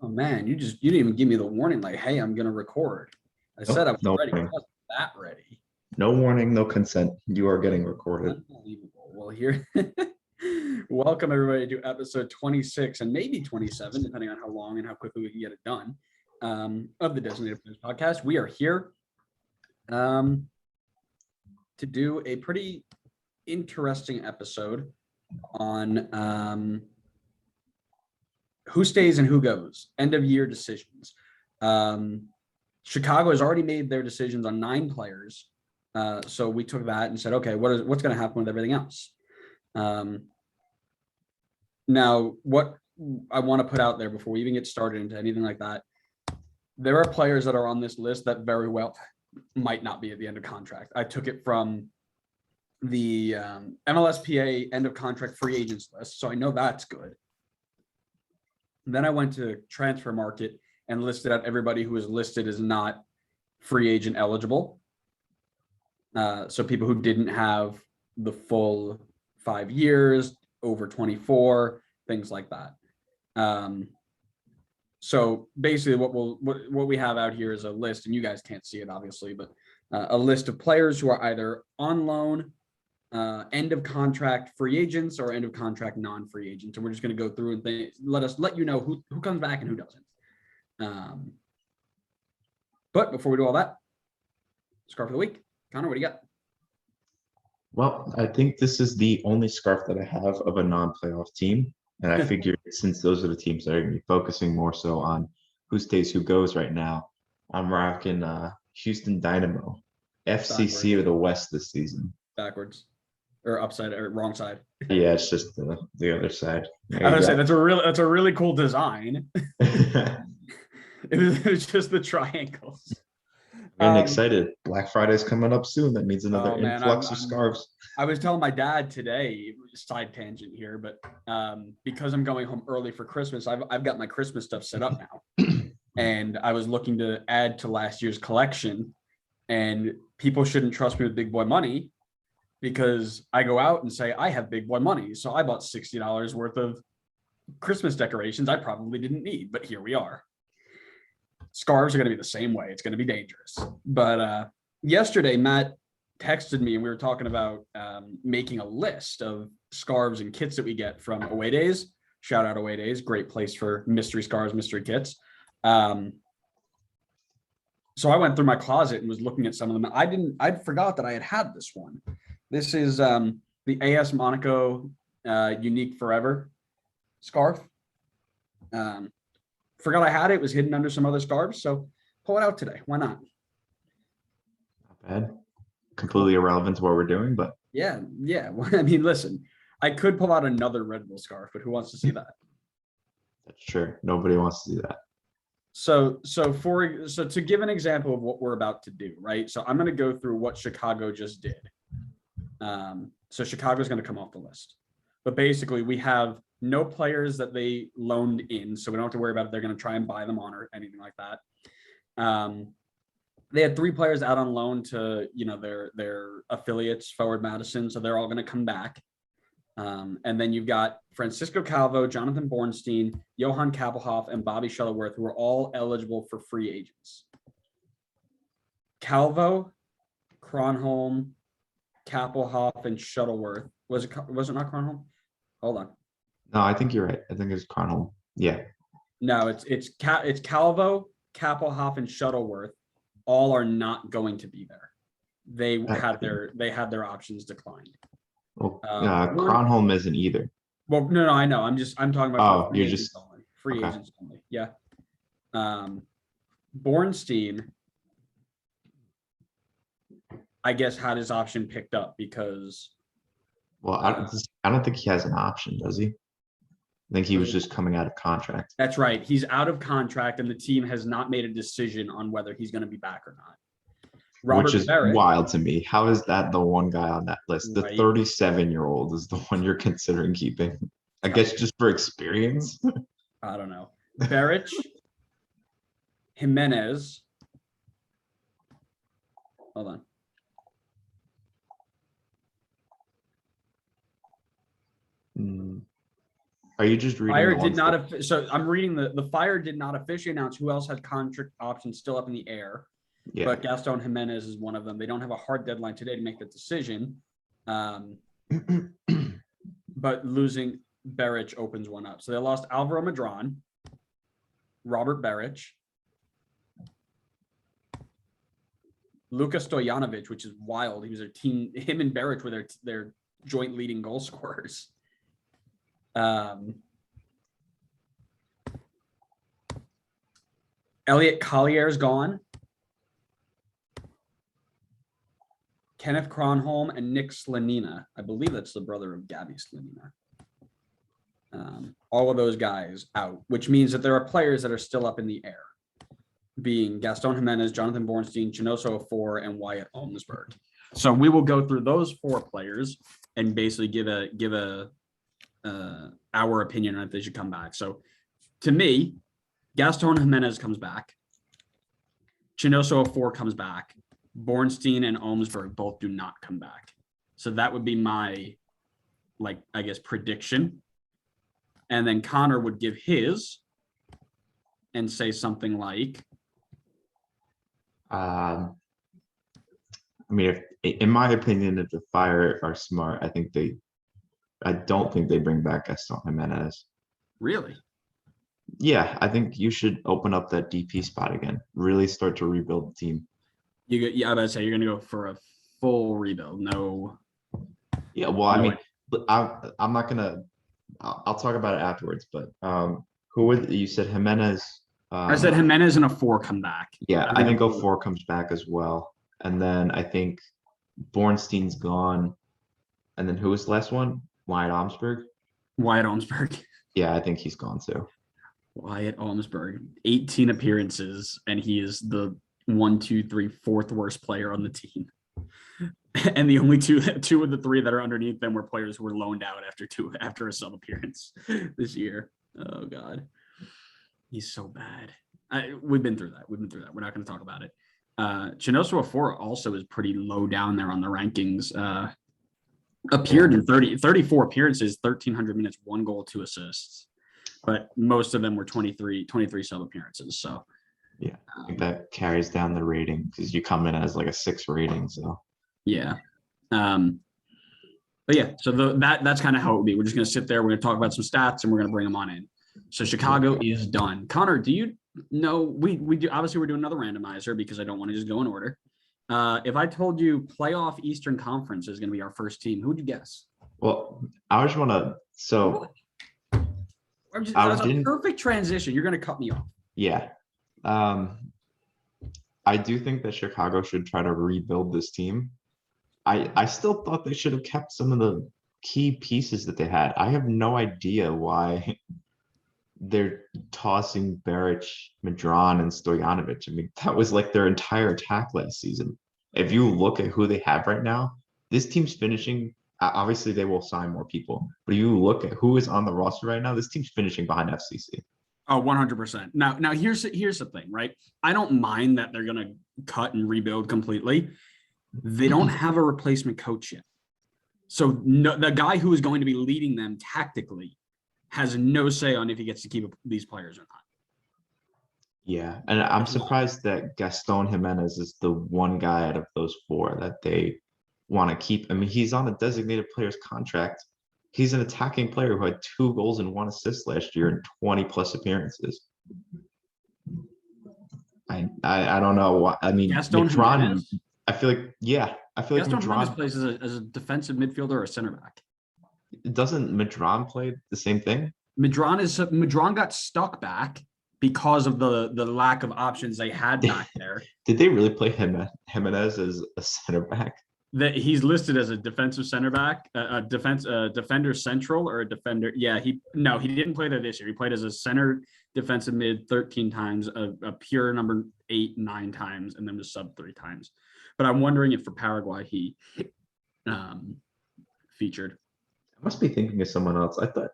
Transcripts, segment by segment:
Oh man, you didn't even give me the warning like, hey, I'm gonna record. I said I Nope, was no ready. I warning. wasn't that ready. No warning, no consent. You are getting recorded. Unbelievable. Well, here, welcome everybody to episode 26 and maybe 27, depending on how long and how quickly we can get it done, of the Designated Players Podcast. We are here to do a pretty interesting episode on who stays and who goes, end of year decisions. Chicago has already made their decisions on 9 players. So we took that and said, okay, what's going to happen with everything else? Now, what I want to put out there before we even get started into anything like that, there are players that are on this list that very well might not be at the end of contract. I took it from the MLSPA end of contract free agents list, so I know that's good. And then I went to transfer market and listed out everybody who is listed as not free agent eligible. So people who didn't have the full 5 years, over 24, things like that. So basically what we have out here is a list, and you guys can't see it obviously, but a list of players who are either on loan, end of contract free agents, or end of contract non-free agents. And we're just going to go through and let you know who comes back and who doesn't. But before we do all that, scarf of the week. Connor, what do you got? Well, I think this is the only scarf that I have of a non-playoff team. And I figured since those are the teams that are going to be focusing more so on who stays, who goes right now, I'm rocking Houston Dynamo, FCC of the West this season. Backwards. Or upside or wrong side. Yeah, it's just the other side. I would say that's a really cool design. it was just the triangles. Getting excited. Black Friday's coming up soon. That means another influx of scarves. I was telling my dad today, side tangent here, but because I'm going home early for Christmas, I've got my Christmas stuff set up now. And I was looking to add to last year's collection, and people shouldn't trust me with big boy money because I go out and say, I have big boy money. So I bought $60 worth of Christmas decorations I probably didn't need, but here we are. Scarves are going to be the same way. It's going to be dangerous. But yesterday, Matt texted me and we were talking about making a list of scarves and kits that we get from Away Days. Shout out Away Days. Great place for mystery scarves, mystery kits. So I went through my closet and was looking at some of them. I forgot that I had this one. This is the AS Monaco Unique Forever scarf. Forgot I had it. It was hidden under some other scarves, so pull it out today. Why not? Not bad. Completely irrelevant to what we're doing, but yeah. Well, I mean, listen, I could pull out another Red Bull scarf, but who wants to see that? That's true. Nobody wants to do that. So to give an example of what we're about to do, right? So I'm going to go through what Chicago just did. So Chicago's going to come off the list, but basically we have no players that they loaned in, so we don't have to worry about if they're going to try and buy them on or anything like that. They had 3 players out on loan to, their affiliates, Forward Madison, so they're all going to come back. And then you've got Francisco Calvo, Jonathan Bornstein, Johan Kappelhoff, and Bobby Shuttleworth, who are all eligible for free agents. Calvo, Kronholm, Kappelhoff, and Shuttleworth. Was it not Kronholm? Hold on. No, I think you're right. I think it's Kronholm. Yeah. No, it's Calvo, Kappelhoff, and Shuttleworth. All are not going to be there. They had their options declined. Well, Kronholm isn't either. Well, no, I know. I'm talking about free agents only. Yeah. Bornstein, I guess, had his option picked up because. Well, I don't think he has an option, does he? I think he was just coming out of contract. That's right. He's out of contract, and the team has not made a decision on whether he's going to be back or not. Which is wild to me. How is that the one guy on that list? The 37-year-old is the one you're considering keeping. I guess just for experience. I don't know. Baric, Jimenez. Hold on. Are you just reading Fire the did ones not. that- So I'm reading the Fire did not officially announce who else had contract options still up in the air. Yeah. But Gaston Jimenez is one of them. They don't have a hard deadline today to make that decision. But losing Beric opens one up. So they lost Alvaro Madron, Robert Beric, Luka Stojanovic, which is wild. He was their team. Him and Beric were their joint leading goal scorers. Elliot Collier's gone. Kenneth Kronholm and Nick Slanina. I believe that's the brother of Gabby Slanina. All of those guys out, which means that there are players that are still up in the air, being Gaston Jimenez, Jonathan Bornstein, Chinoso Four, and Wyatt Amsberg. So we will go through those 4 players and basically give our opinion on if they should come back. So to me, Gaston Jimenez comes back. Chinoso Four comes back. Bornstein and Amsberg both do not come back. So that would be my, prediction. And then Connor would give his and say something like, I mean, in my opinion, if the Fire are smart, I don't think they bring back Gaston Jimenez. really? Yeah, I think you should open up that DP spot again. Really start to rebuild the team. I was about to say you're going to go for a full rebuild. No. Yeah, well, No I mean, way. but I'm not gonna. I'll talk about it afterwards. But who would you said Jimenez? I said Jimenez and a 4 come back. Yeah, I think 04 comes back as well, and then I think Bornstein's gone, and then who was the last one? Wyatt Amsberg. Wyatt Amsberg. Yeah, I think he's gone too. Wyatt Amsberg, 18 appearances, and he is the 1, 2, 3, 4th worst player on the team. And the only two of the 3 that are underneath them were players who were loaned out after a sub appearance this year. Oh God, he's so bad. We've been through that. We're not going to talk about it. Chinoso Four also is pretty low down there on the rankings. Appeared in 34 appearances, 1,300 minutes, 1 goal, 2 assists. But most of them were 23 sub appearances. So yeah, I think that carries down the rating because you come in as like a 6 rating. So yeah. But yeah, so that's kind of how it would be. We're just going to sit there. We're going to talk about some stats and we're going to bring them on in. So Chicago is done. Connor, do you know, we do, obviously we're doing another randomizer because I don't want to just go in order. If I told you playoff Eastern Conference is going to be our first team, who would you guess? well, I just want to. So That was a perfect transition. You're going to cut me off. yeah, I do think that Chicago should try to rebuild this team. I still thought they should have kept some of the key pieces that they had. I have no idea why they're tossing Beric, Madron, and Stojanovic. I mean, that was like their entire attack last season. If you look at who they have right now, this team's finishing. Obviously, they will sign more people, but if you look at who is on the roster right now, this team's finishing behind FCC. Oh, 100%. Now here's the thing, right? I don't mind that they're going to cut and rebuild completely. They don't have a replacement coach yet. So the guy who is going to be leading them tactically has no say on if he gets to keep these players or not. Yeah, and I'm surprised that Gaston Jimenez is the one guy out of those 4 that they want to keep. I mean, he's on a designated player's contract. He's an attacking player who had 2 goals and 1 assist last year in 20 plus appearances. I don't know why. I mean, Madron, I feel like Gaston Jimenez Madron plays as a defensive midfielder or a center back. doesn't Madron play the same thing? Madron got stuck back because of the lack of options they had back there. Did they really play Jimenez as a center back? That he's listed as a defensive center back, a defender central or a defender. Yeah, he didn't play there this year. He played as a center defensive mid 13 times, a pure number 8, 9 times, and then the sub 3 times. But I'm wondering if for Paraguay he featured. I must be thinking of someone else. I thought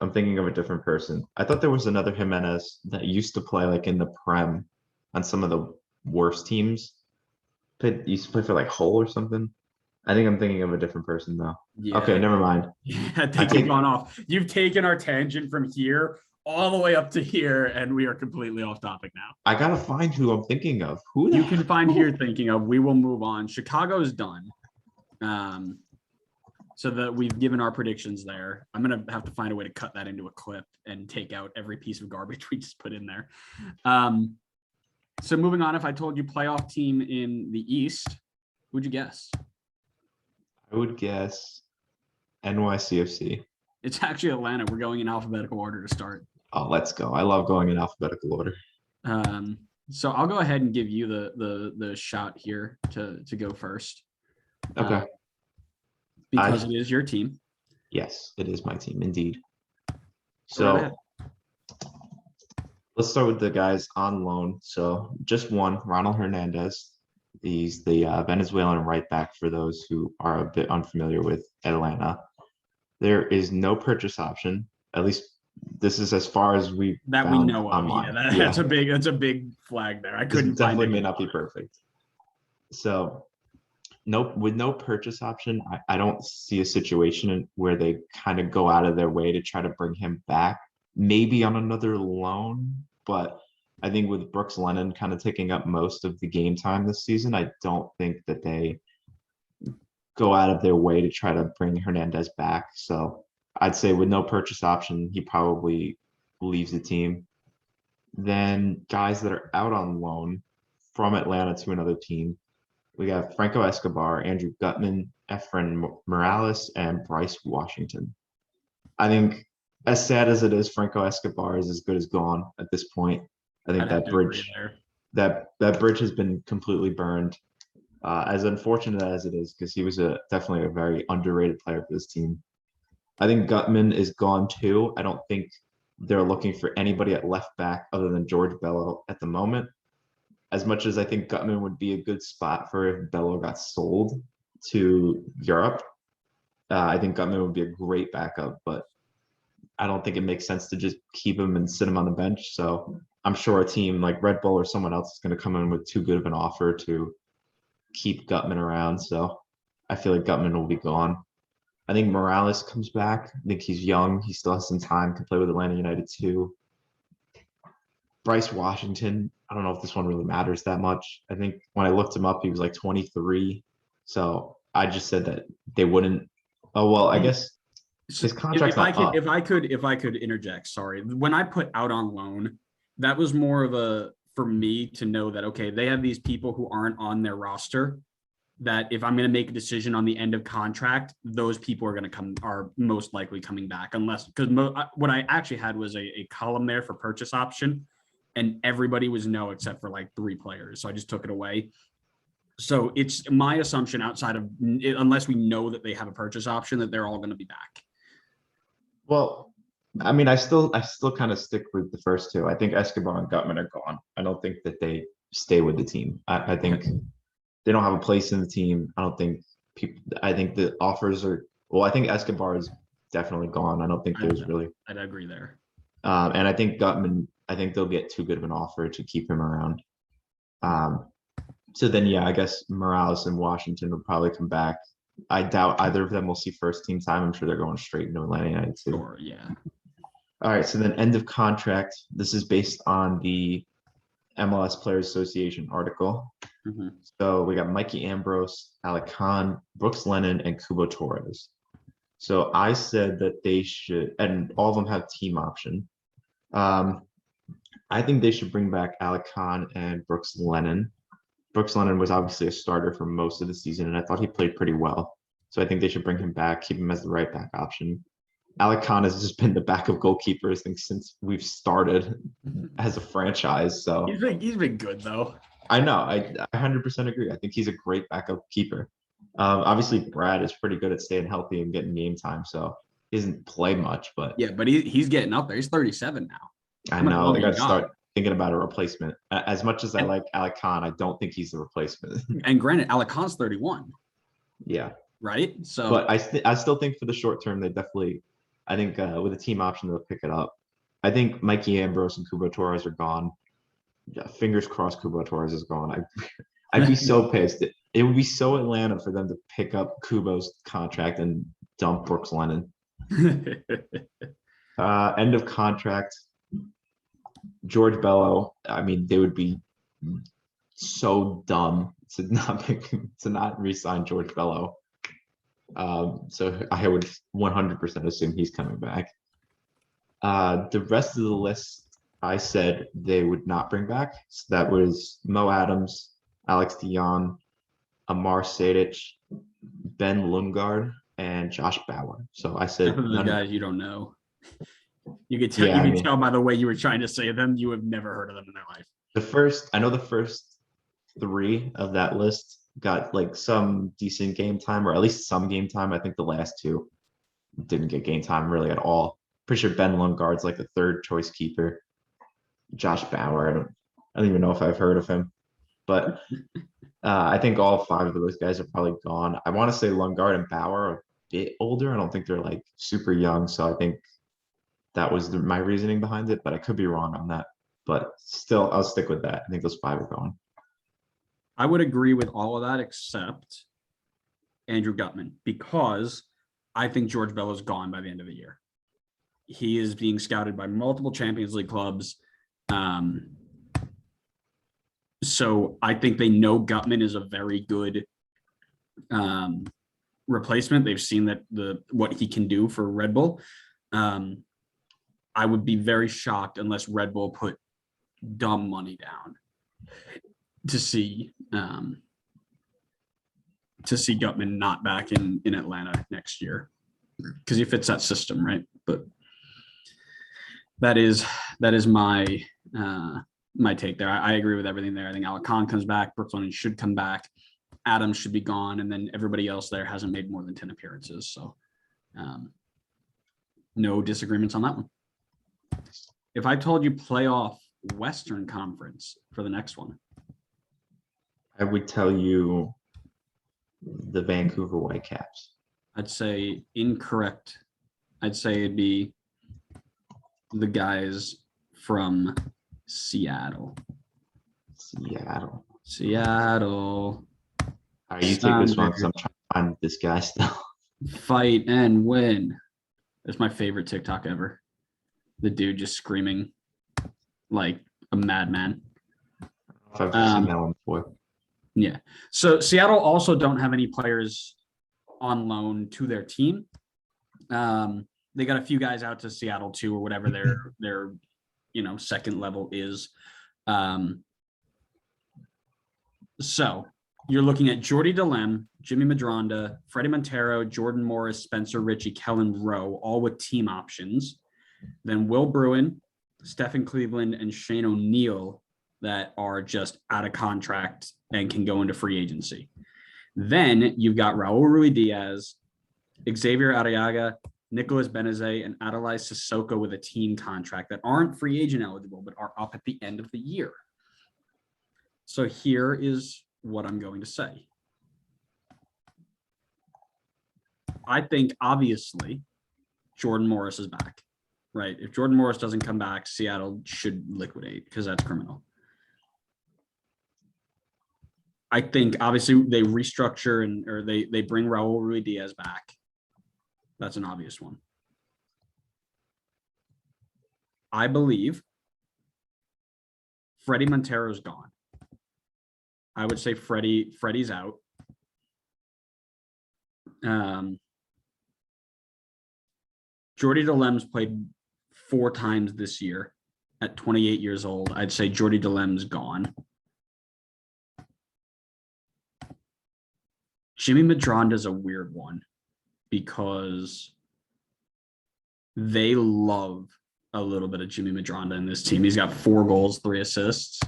I'm thinking of a different person. I thought there was another Jimenez that used to play like in the Prem on some of the worst teams. He used to play for like Hull or something. I think I'm thinking of a different person though. Yeah. Okay, never mind. Yeah, things have gone off. You've taken our tangent from here all the way up to here, and we are completely off topic now. I gotta find who I'm thinking of. Who you can find who you're thinking of. We will move on. Chicago's done. So that we've given our predictions there. I'm gonna have to find a way to cut that into a clip and take out every piece of garbage we just put in there. So moving on, if I told you playoff team in the East, who'd you guess? I would guess NYCFC. It's actually Atlanta. We're going in alphabetical order to start. Oh, let's go. I love going in alphabetical order. So I'll go ahead and give you the shot here to go first. Okay. Because it is your team. Yes, it is my team, indeed. So let's start with the guys on loan. So just one, Ronald Hernandez. He's the Venezuelan right back for those who are a bit unfamiliar with Atlanta. There is no purchase option. At least this is as far as we know of. Online. Yeah, that's a big flag there. I couldn't this definitely may not be perfect. So with no purchase option, I don't see a situation where they kind of go out of their way to try to bring him back. Maybe on another loan, but I think with Brooks Lennon kind of taking up most of the game time this season, I don't think that they go out of their way to try to bring Hernandez back. So I'd say with no purchase option, he probably leaves the team. Then guys that are out on loan from Atlanta to another team, we got Franco Escobar, Andrew Gutman, Efren Morales, and Bryce Washington. I think as sad as it is, Franco Escobar is as good as gone at this point. I think that bridge has been completely burned. As unfortunate as it is, because he was definitely a very underrated player for this team. I think Gutman is gone too. I don't think they're looking for anybody at left back other than George Bello at the moment. As much as I think Gutman would be a good spot for if Bello got sold to Europe, I think Gutman would be a great backup, but I don't think it makes sense to just keep him and sit him on the bench. So I'm sure a team like Red Bull or someone else is going to come in with too good of an offer to keep Gutman around. So I feel like Gutman will be gone. I think Morales comes back. I think he's young. He still has some time, can play with Atlanta United too. Bryce Washington, I don't know if this one really matters that much. I think when I looked him up, he was like 23. So I just said that they wouldn't. Oh, well, I guess his contract's not up. If I could interject, sorry. When I put out on loan, that was more of for me to know that, okay, they have these people who aren't on their roster, that if I'm going to make a decision on the end of contract, those people are most likely coming back, because what I actually had was a column there for purchase option, and everybody was no except for like 3 players. So I just took it away. So it's my assumption outside of, unless we know that they have a purchase option, that they're all going to be back. Well, I mean, I still kind of stick with the first two. I think Escobar and Gutman are gone. I don't think that they stay with the team. I think they don't have a place in the team. I think the offers are, well, I think Escobar is definitely gone. I don't think there's really. I'd agree there. And I think Gutman, I think they'll get too good of an offer to keep him around. So then, yeah, I guess Morales and Washington will probably come back. I doubt either of them will see first team time. I'm sure they're going straight into Atlanta United too. Sure, yeah. All right, so then end of contract. This is based on the MLS Players Association article. Mm-hmm. So we got Mikey Ambrose, Alec Khan, Brooks Lennon, and Kubo Torres. So I said that they should, and all of them have team option. I think they should bring back Alec Khan and Brooks Lennon. Brooks Lennon was obviously a starter for most of the season, and I thought he played pretty well. So I think they should bring him back, keep him as the right back option. Alec Khan has just been the backup goalkeeper, I think, since we've started as a franchise. So he's been good though. I know. I 100% agree. I think he's a great backup keeper. Obviously, Brad is pretty good at staying healthy and getting game time, so he doesn't play much. But yeah, but he's getting up there. He's 37 now. I know. They got to start thinking about a replacement. As much as I like Alec Khan, I don't think he's the replacement. And granted, Alec Khan's 31. Yeah. Right. So, but I still think for the short term, they definitely. I think with a team option, they'll pick it up. I think Mikey Ambrose and Kubo Torres are gone. Yeah, fingers crossed, Kubo Torres is gone. I'd be so pissed It would be so Atlanta for them to pick up Kubo's contract and dump Brooks Lennon. End of contract. George Bello. I mean, they would be so dumb to not re-sign George Bello. So I would 100% assume he's coming back. The rest of the list, I said they would not bring back. So that was Mo Adams, Alex Dion, Amar Sadic, Ben Lundgaard, and Josh Bauer. So I said the guys you don't know. You could tell. Yeah, you could tell by the way you were trying to say them. You have never heard of them in their life. I know the first three of that list got like some decent game time, or at least some game time. I think the last two didn't get game time really at all. Pretty sure Ben Lundgaard's like the third choice keeper. Josh Bauer, I don't even know if I've heard of him, but I think all five of those guys are probably gone. I want to say Lundgaard and Bauer are a bit older. I don't think they're like super young, so I think that was my reasoning behind it, but I could be wrong on that. But still, I'll stick with that. I think those five are gone. I would agree with all of that except Andrew Gutman, because I think George Bello's gone by the end of the year. He is being scouted by multiple Champions League clubs. So I think they know Gutman is a very good replacement. They've seen that what he can do for Red Bull. I would be very shocked unless Red Bull put dumb money down to see Gutman not back in Atlanta next year, because he fits that system, right? But that is my my take there. I agree with everything there. I think Alec Khan comes back, Brooks Lennon should come back, Adams should be gone, and then everybody else there hasn't made more than 10 appearances. So no disagreements on that one. If I told you playoff Western Conference for the next one, I would tell you the Vancouver Whitecaps. I'd say incorrect. I'd say it'd be the guys from Seattle. All right, you take this one because I'm trying to find this guy still. Fight and win. That's my favorite TikTok ever. The dude just screaming like a madman. I've seen that one before. Yeah. So Seattle also don't have any players on loan to their team. They got a few guys out to Seattle too, or whatever their second level is. So you're looking at Jordy DeLem, Jimmy Madronda, Freddie Montero, Jordan Morris, Spencer Ritchie, Kellen Rowe, all with team options. Then Will Bruin, Stephen Cleveland, and Shane O'Neill that are just out of contract and can go into free agency. Then you've got Raul Ruidiaz, Xavier Arriaga, Nicholas Benezet, and Adelaide Sissoko with a team contract that aren't free agent eligible, but are up at the end of the year. So here is what I'm going to say. I think, obviously, Jordan Morris is back, right? If Jordan Morris doesn't come back, Seattle should liquidate because that's criminal. I think, obviously, they restructure or they bring Raul Ruidiaz back. That's an obvious one. I believe Freddie Montero's gone. I would say Freddie's out. Jordy DeLem's played 4 times this year at 28 years old. I'd say Jordy DeLem's gone. Jimmy Madronda's a weird one because they love a little bit of Jimmy Madronda in this team. He's got 4 goals, 3 assists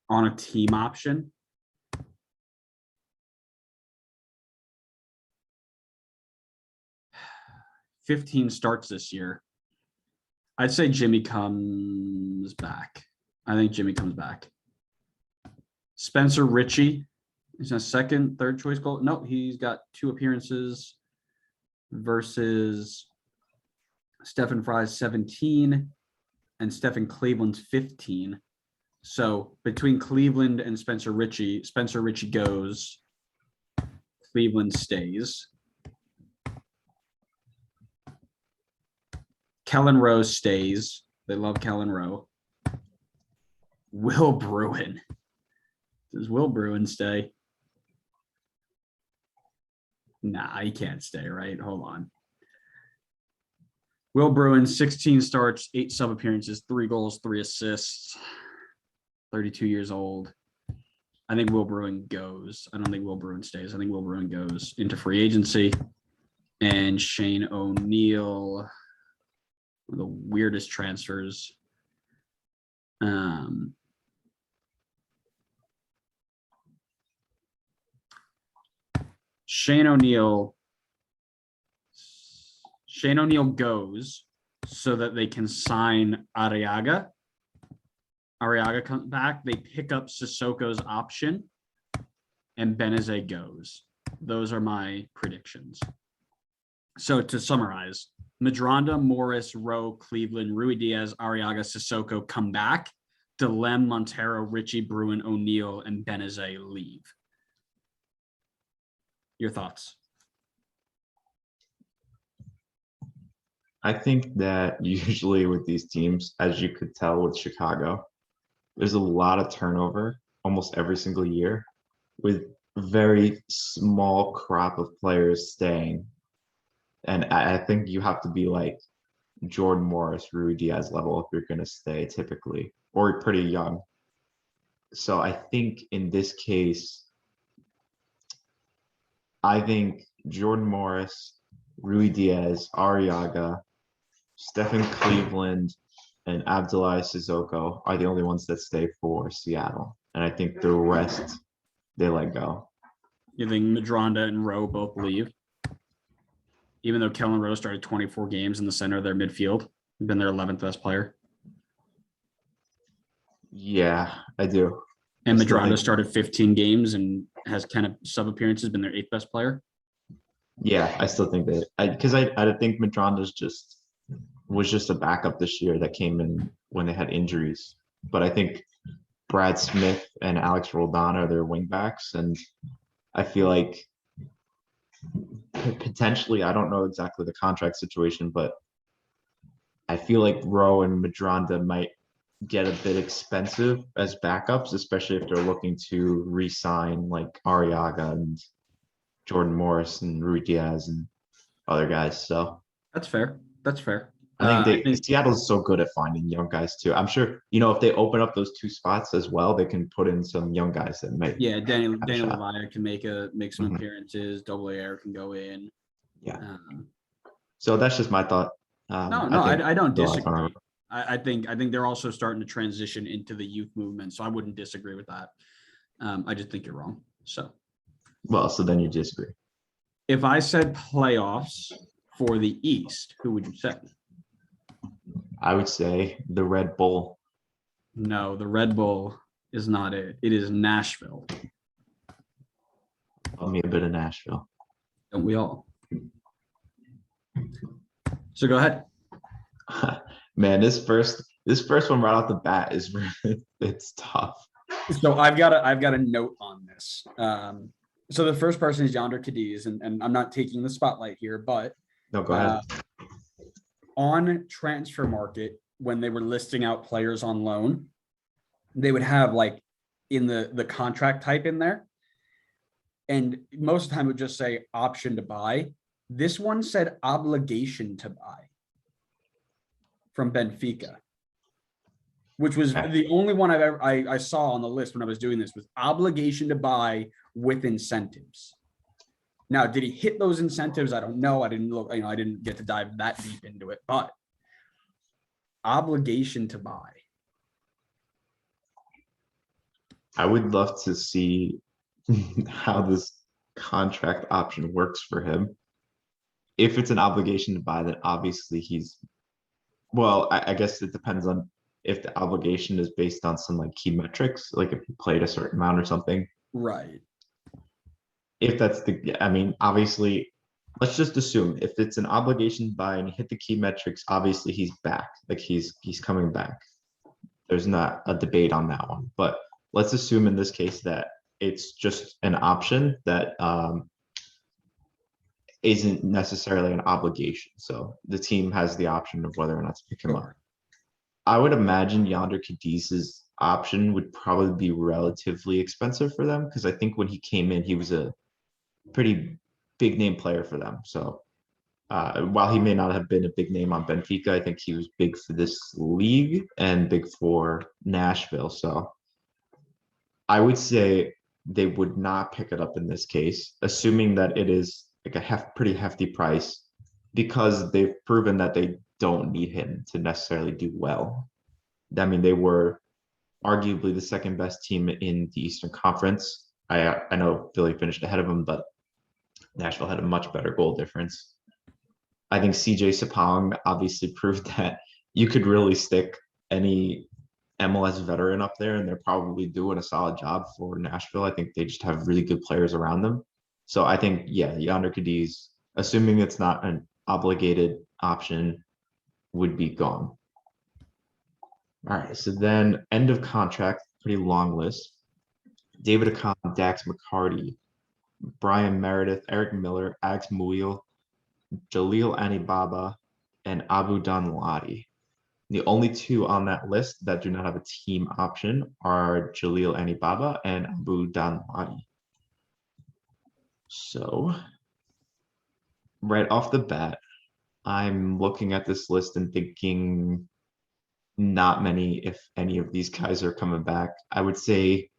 on a team option. $15 starts this year. I'd say Jimmy comes back. I think Jimmy comes back. Spencer Ritchie is a second, third choice goal. No, he's got 2 appearances versus Stephen Fry's 17 and Stephen Cleveland's 15. So between Cleveland and Spencer Ritchie goes Cleveland stays. Kellyn Rose stays. They love Kellyn Rowe. Will Bruin. Does Will Bruin stay? Nah, he can't stay, right? Hold on. Will Bruin, 16 starts, 8 sub appearances, 3 goals, 3 assists, 32 years old. I think Will Bruin goes. I don't think Will Bruin stays. I think Will Bruin goes into free agency. And Shane O'Neill, one of the weirdest transfers. Shane O'Neill goes so that they can sign Arriaga. Arriaga comes back. They pick up Sissoko's option, and Benezet goes. Those are my predictions. So to summarize, Madronda, Morris, Rowe, Cleveland, Rui Diaz, Arriaga, Sissoko come back. Delem, Montero, Richie, Bruin, O'Neill, and Benezet leave. Your thoughts? I think that usually with these teams, as you could tell with Chicago, there's a lot of turnover almost every single year with very small crop of players staying. And I think you have to be like Jordan Morris, Rui Diaz level if you're going to stay typically, or pretty young. So I think in this case, I think Jordan Morris, Rui Diaz, Arriaga, Stephen Cleveland, and Abdoulaye Sissoko are the only ones that stay for Seattle. And I think the rest, they let go. You think Madronda and Rowe both leave? Even though Kellyn Rowe started 24 games in the center of their midfield, been their 11th best player. Yeah, I do. And Madronda started 15 games and has 10 sub appearances, been their 8th best player. Yeah, I still think that because I think Madronda's was just a backup this year that came in when they had injuries. But I think Brad Smith and Alex Roldan are their wingbacks, and I feel like potentially, I don't know exactly the contract situation, but I feel like Rowe and Madronda might get a bit expensive as backups, especially if they're looking to re-sign like Arriaga and Jordan Morris and Rui Diaz and other guys. So that's fair. That's fair. I think Seattle's so good at finding young guys too. I'm sure, if they open up those 2 spots as well, they can put in some young guys that may. Yeah, Daniel Levine can make some appearances. Double Air can go in. Yeah. So that's just my thought. I don't disagree. I think they're also starting to transition into the youth movement, so I wouldn't disagree with that. I just think you're wrong. So then you disagree. If I said playoffs for the East, who would you say? I would say the Red Bull. No, the Red Bull is not it. It is Nashville. Tell me a bit of Nashville. Don't we all? So go ahead. Man, this first one right off the bat is it's tough. So I've got a note on this. So the first person is Yonder Cadiz, and I'm not taking the spotlight here, but no, go ahead. On Transfer Market, when they were listing out players on loan, they would have like in the contract type in there. And most of the time it would just say option to buy. This one said obligation to buy from Benfica, which was the only one I saw on the list when I was doing this, was obligation to buy with incentives. Now, did he hit those incentives? I don't know. I didn't look, I didn't get to dive that deep into it, but obligation to buy. I would love to see how this contract option works for him. If it's an obligation to buy, then obviously I guess it depends on if the obligation is based on some like key metrics, like if he played a certain amount or something. Right. If that's obviously, let's just assume if it's an obligation to buy and he hit the key metrics, obviously he's back. Like he's coming back. There's not a debate on that one. But let's assume in this case that it's just an option that isn't necessarily an obligation. So the team has the option of whether or not to pick him up. Sure. I would imagine Yonder Cadiz's option would probably be relatively expensive for them because I think when he came in, he was a pretty big name player for them. So while he may not have been a big name on Benfica, I think he was big for this league and big for Nashville. So I would say they would not pick it up in this case, assuming that it is like a pretty hefty price because they've proven that they don't need him to necessarily do well. I mean, they were arguably the second best team in the Eastern Conference. I know Philly finished ahead of them, but Nashville had a much better goal difference. I think CJ Sapong obviously proved that you could really stick any MLS veteran up there and they're probably doing a solid job for Nashville. I think they just have really good players around them. So I think, yeah, Yonder Cadiz, assuming it's not an obligated option, would be gone. All right, so then end of contract, pretty long list. David Acon, Dax McCarty, Brian Meredith, Eric Miller, Alex Muil, Jalil Anibaba, and Abu Danladi. The only two on that list that do not have a team option are Jalil Anibaba and Abu Danladi. So right off the bat, I'm looking at this list and thinking not many, if any of these guys are coming back. I will say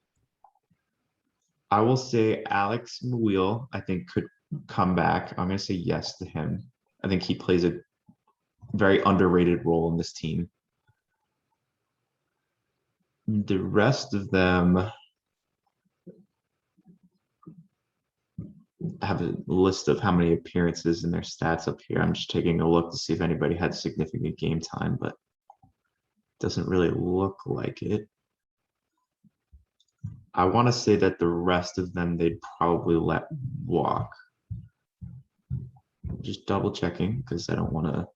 Alex Muil, I think could come back. I'm going to say yes to him. I think he plays a very underrated role in this team. The rest of them have a list of how many appearances and their stats up here. I'm just taking a look to see if anybody had significant game time, but doesn't really look like it. I want to say that the rest of them they'd probably let walk. Just double checking because I don't want to.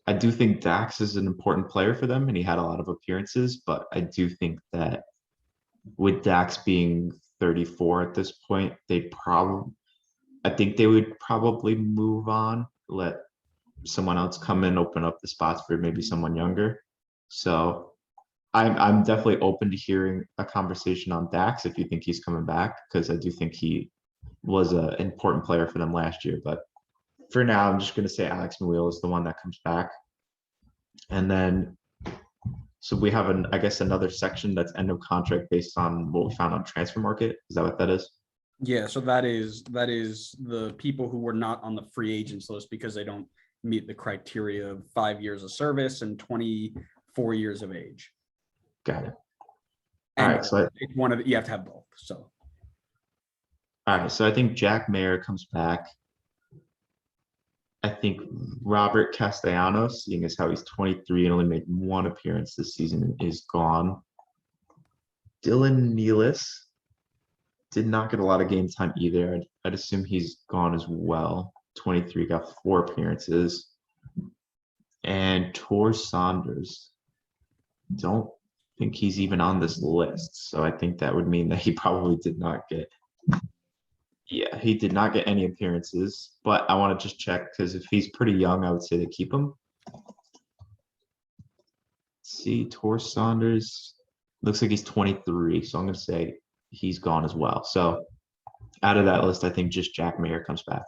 I do think Dax is an important player for them and he had a lot of appearances, but I do think that with Dax being 34 at this point, I think they would probably move on, let someone else come in, open up the spots for maybe someone younger. So I'm definitely open to hearing a conversation on Dax if you think he's coming back, because I do think he was an important player for them last year. But for now, I'm just going to say Alex Muil is the one that comes back. And then, so we have I guess another section that's end of contract based on what we found on transfer market. Is that what that is? Yeah, so that is the people who were not on the free agents list because they don't meet the criteria of 5 years of service and 24 years of age. Got it. And all right, so it's one of you have to have both. So all right, so I think Jack Mayer comes back. I think Robert Castellanos, seeing as how he's 23 and only made one appearance this season, is gone. Dylan Nealis did not get a lot of game time either. I'd assume he's gone as well. 23, got 4 appearances. And Tor Saunders, don't think he's even on this list. So I think that would mean that he probably did not get. Yeah, he did not get any appearances, but I want to just check because if he's pretty young, I would say to keep him. See, Tor Saunders looks like he's 23, so I'm going to say he's gone as well. So out of that list, I think just Jack Mayer comes back.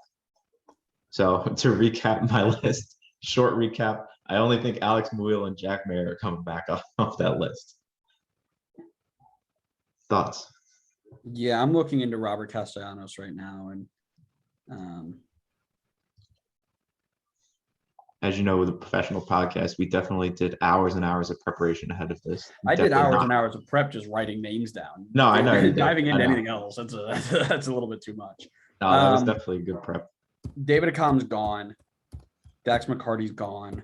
So to recap my list, short recap, I only think Alex Muil and Jack Mayer are coming back off that list. Thoughts? yeah, I'm looking into Robert Castellanos right now, and as you know, with a professional podcast, we definitely did hours and hours of preparation ahead of this. I did Definitely hours and hours of prep just writing names down. No, I know you did. Diving into I know. anything else, that's a little bit too much. No, that was definitely a good prep. David Acon's gone. Dax McCarty's gone.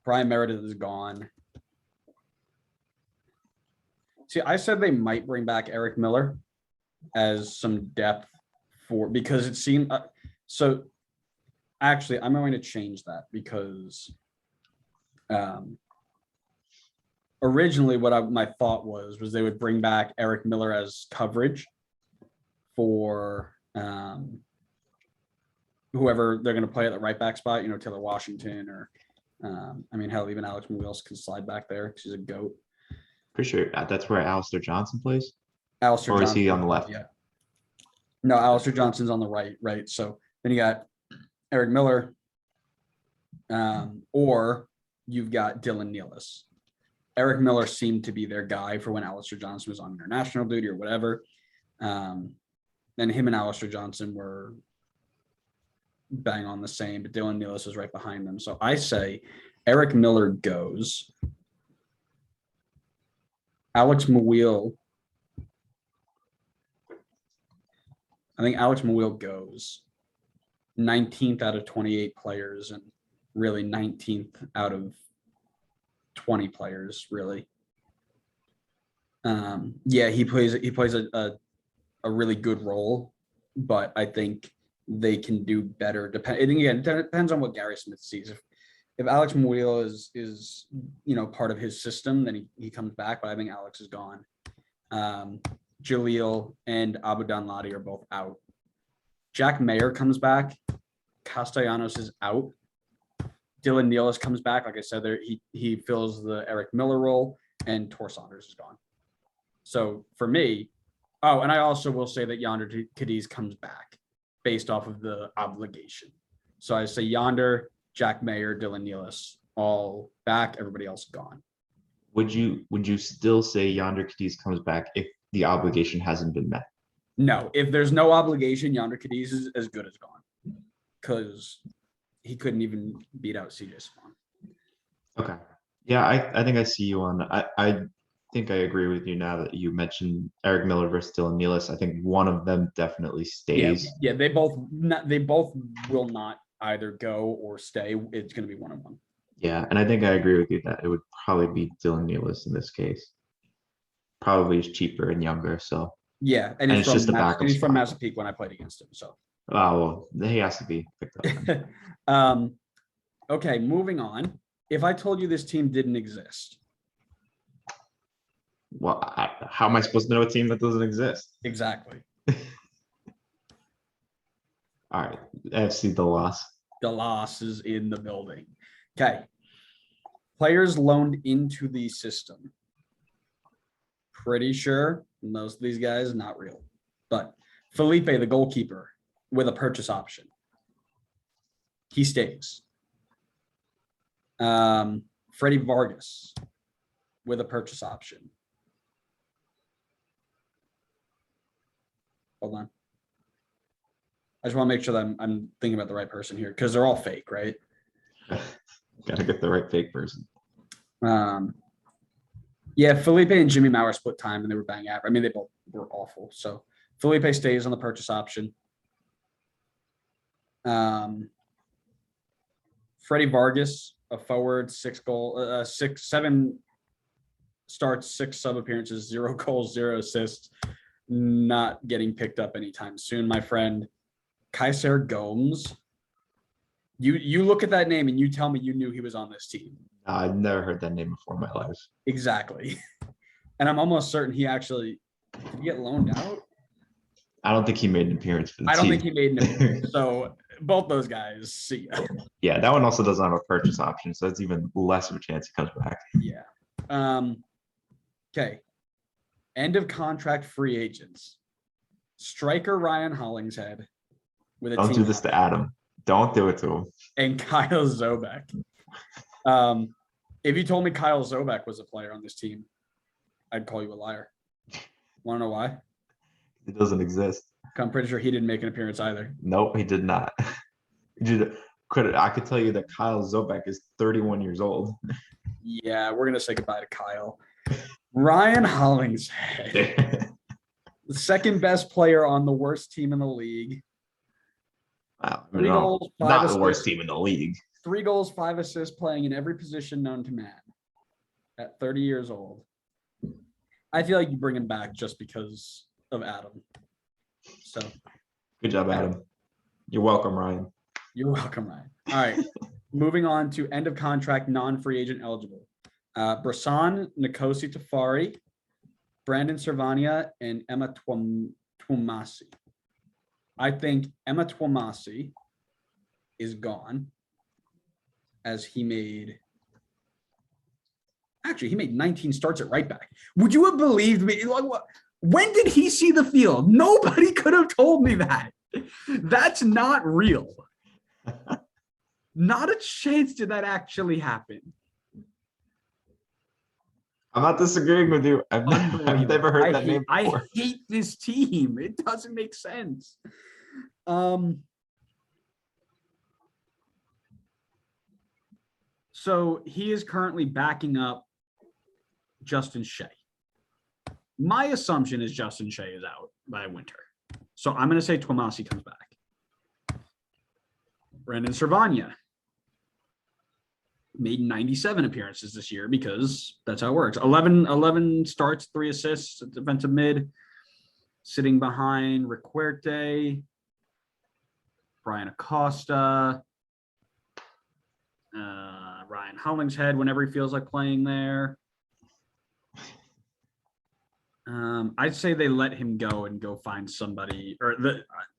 Brian Meredith is gone. See, I said they might bring back Eric Miller as some depth because it seemed so. Actually, I'm going to change that because originally what my thought was they would bring back Eric Miller as coverage for whoever they're going to play at the right back spot, Taylor Washington or, hell, even Alex Muils can slide back there. She's a goat. Pretty sure that's where Alistair Johnson plays. Alistair Or is Johnson, he on the left? Yeah. No, Alistair Johnson's on the right. So then you got Eric Miller, or you've got Dylan Nealis. Eric Miller seemed to be their guy for when Alistair Johnson was on international duty or whatever. And him and Alistair Johnson were bang on the same, but Dylan Nealis is right behind them. So I say Eric Miller goes. Alex Muil. I think Alex Muil goes 19th out of 28 players and really 19th out of 20 players, really. He plays a really good role, but I think they can do better. It depends on what Gary Smith sees. If Alex Muil is part of his system, then he comes back, but I think Alex is gone. Jaleel and Abu Danladi are both out. Jack Mayer comes back. Castellanos is out. Dylan Nealis comes back. Like I said, he fills the Eric Miller role, and Tor Saunders is gone. So for me, and I also will say that Yonder Cadiz comes back based off of the obligation. So I say Yonder, Jack Mayer, Dylan Nealis, all back. Everybody else gone. Would you still say Yonder Cadiz comes back if the obligation hasn't been met? No, if there's no obligation, Yonder Cadiz is as good as gone, because he couldn't even beat out CJ Swan. Okay. Yeah, I think I see you on. I think I agree with you now that you mentioned Eric Miller versus Dylan Nealis. I think one of them definitely stays. Yeah, they both will not either go or stay. It's going to be 1-on-1. Yeah, and I think I agree with you that it would probably be Dylan Nealis in this case. Probably is cheaper and younger, so. Yeah, and it's just a backup. He's from spot. Massapequa when I played against him. So. Oh well, he has to be picked up. Okay, moving on. If I told you this team didn't exist. Well, how am I supposed to know a team that doesn't exist? Exactly. All right, FC Dallas. Dallas is in the building. Okay. Players loaned into the system. Pretty sure most of these guys not real, but Felipe, the goalkeeper, with a purchase option. He stays. Freddie Vargas with a purchase option. Hold on. I just want to make sure that I'm thinking about the right person here because they're all fake, right? Gotta get the right fake person. Yeah, Felipe and Jimmy Maurer split time and they were bang average. They both were awful. So Felipe stays on the purchase option. Freddie Vargas, a forward, 7 starts, 6 sub appearances, 0 goals, 0 assists, not getting picked up anytime soon, my friend. Kaiser Gomes. You look at that name and you tell me you knew he was on this team. I've never heard that name before in my life. Exactly. And I'm almost certain he actually did he get loaned out? I don't think he made an appearance for the team. I don't think he made an appearance. So both those guys, see ya. Yeah, that one also doesn't have a purchase option, so it's even less of a chance he comes back. Yeah. Okay. End of contract free agents. Striker Ryan Hollingshead with a Don't team do this to Adam. Don't do it to him. and Kyle Zobek. If you told me Kyle Zobek was a player on this team, I'd call you a liar. Want to know why? It doesn't exist. I'm pretty sure he didn't make an appearance either. Nope, he did not. I could tell you that Kyle Zobek is 31 years old. Yeah, we're gonna say goodbye to Kyle. Ryan Hollingshead, the second best player on the worst team in the league. Wow, 3 goals, 5 not assists. the worst team in the league. 3 goals, 5 assists, playing in every position known to man at 30 years old. I feel like you bring him back just because of Adam. So good job, Adam. You're welcome, Ryan. You're welcome, Ryan. All right. Moving on to end of contract, non-free agent eligible. Brasan, Nkosi Tafari, Brandon Cervania, and Emma Twumasi. I think Emma Twomasi is gone, as he made 19 starts at right back. Would you have believed me? Like, what? When did he see the field? Nobody could have told me that. That's not real. Not a chance did that actually happen. I'm not disagreeing with you. I've never heard that name before. I hate this team. It doesn't make sense. So he is currently backing up Justin Shea. My assumption is Justin Shea is out by winter. So I'm going to say Twomasi comes back. Brandon Cervania made 97 appearances this year because that's how it works. 11 starts, 3 assists at defensive mid, sitting behind Requerte, Brian Acosta, Ryan Hollingshead whenever he feels like playing there. I'd say they let him go and go find somebody.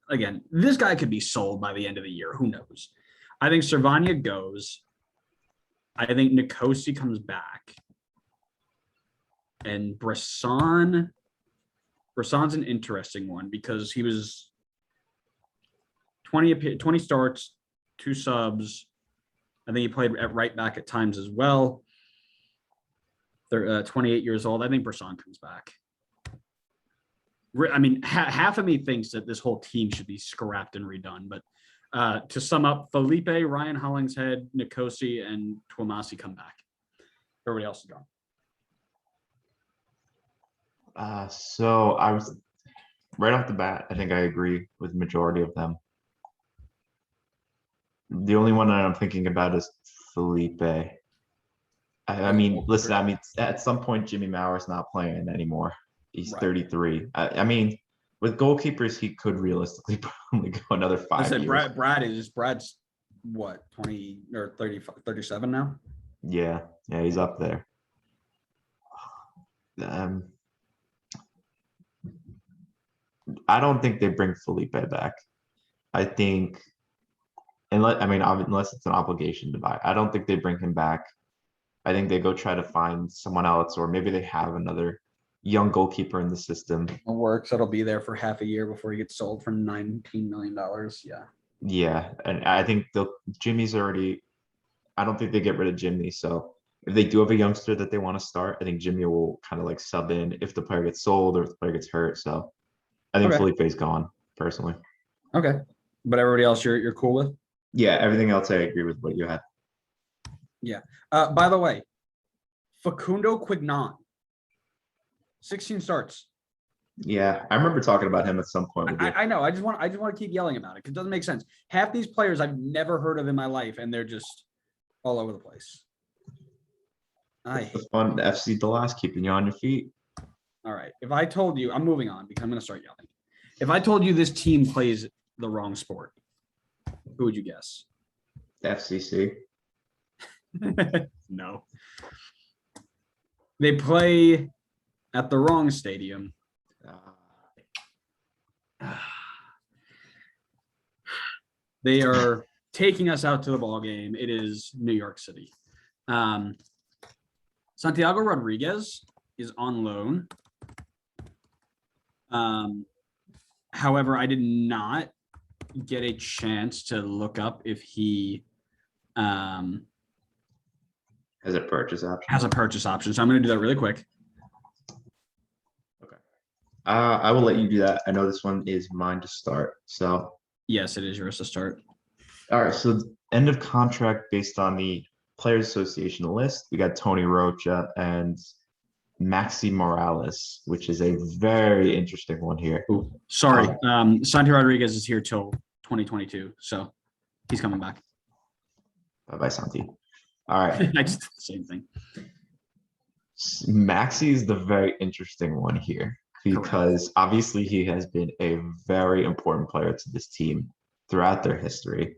Again, this guy could be sold by the end of the year. Who knows? I think Cervania goes. I think Nikosi comes back. And Bresson's an interesting one because he was 20 starts, 2 subs. I think he played at right back at times as well. They're 28 years old. I think Bresson comes back. I mean, half of me thinks that this whole team should be scrapped and redone. But to sum up, Felipe, Ryan Hollingshead, Nikosi, and Twomasi come back. Everybody else is gone. So I was right off the bat. I think I agree with the majority of them. The only one that I'm thinking about is Felipe. I mean, listen. I mean, at some point, Jimmy Mauer's not playing anymore. He's 33. I mean, with goalkeepers, he could realistically probably go another 5 years. Brad's what, 20 or 30, 37 now? Yeah, he's up there. I don't think they bring Felipe back. I think, unless it's an obligation to buy, I don't think they bring him back. I think they go try to find someone else, or maybe they have another young goalkeeper in the system. It works. It'll be there for half a year before he gets sold for $19 million. Yeah. Yeah, and I think Jimmy's already. I don't think they get rid of Jimmy. So if they do have a youngster that they want to start, I think Jimmy will kind of like sub in if the player gets sold or if the player gets hurt. So I think Felipe's gone personally. Okay, but everybody else you're cool with? Yeah, everything else I agree with what you had. Yeah. By the way, Facundo Quignon, 16 starts. Yeah, I remember talking about him at some point. I know. I just want to keep yelling about it because it doesn't make sense. Half these players I've never heard of in my life, and they're just all over the place. It's fun FC Dallas keeping you on your feet. All right. If I told you, I'm moving on because I'm going to start yelling. If I told you this team plays the wrong sport, who would you guess? FCC. No. They play at the wrong stadium. They are taking us out to the ball game. It is New York City. Santiago Rodriguez is on loan. However, I did not get a chance to look up if he has a purchase option. So I'm going to do that really quick. Okay. I will let you do that. I know this one is mine to start. So yes, it is yours to start. All right. So end of contract based on the Players Association list. We got Tony Rocha and Maxi Morales, which is a very interesting one here. Ooh, sorry. Santi Rodriguez is here till 2022. So he's coming back. Bye-bye, Santi. All right. I just did the same thing. Maxi is the very interesting one here because obviously he has been a very important player to this team throughout their history,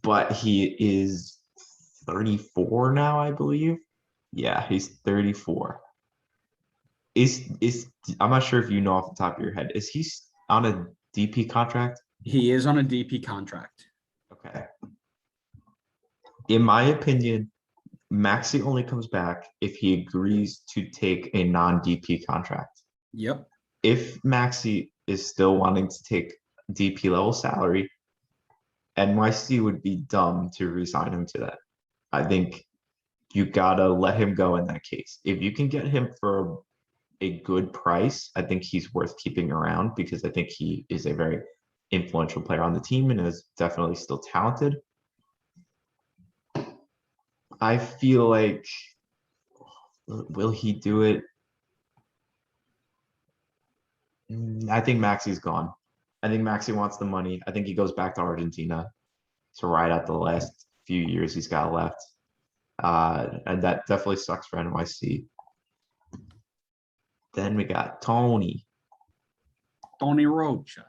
but he is 34 now, I believe. Yeah, he's 34. I'm not sure if you know off the top of your head, is he on a DP contract? He is on a DP contract. Okay. In my opinion, Maxi only comes back if he agrees to take a non-DP contract. Yep. If Maxi is still wanting to take DP level salary, NYC would be dumb to resign him to that. I think you gotta let him go in that case. If you can get him for a good price, I think he's worth keeping around because I think he is a very influential player on the team and is definitely still talented. I feel like, will he do it? I think Maxi's gone. I think Maxi wants the money. I think he goes back to Argentina to ride out the last few years he's got left. And that definitely sucks for NYC. Then we got Tony Rocha.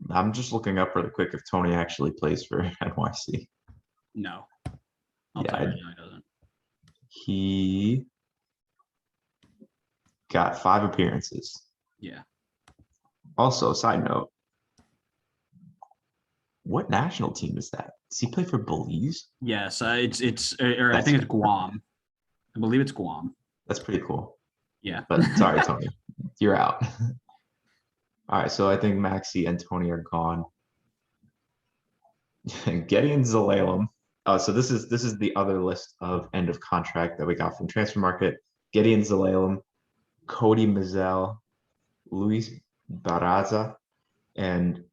I'm just looking up really quick if Tony actually plays for NYC. No. I'll tell you, no, he doesn't. He got 5 appearances. Yeah. Also, side note, what national team is that? Does he play for Belize? Yes, I think it's Guam. I believe it's Guam. That's pretty cool. Yeah. But sorry, Tony, you're out. All right, so I think Maxi and Tony are gone. Gideon Zalalem. So this is the other list of end of contract that we got from Transfer Market. Gideon Zalalem, Cody Mazel, Luis Barraza, and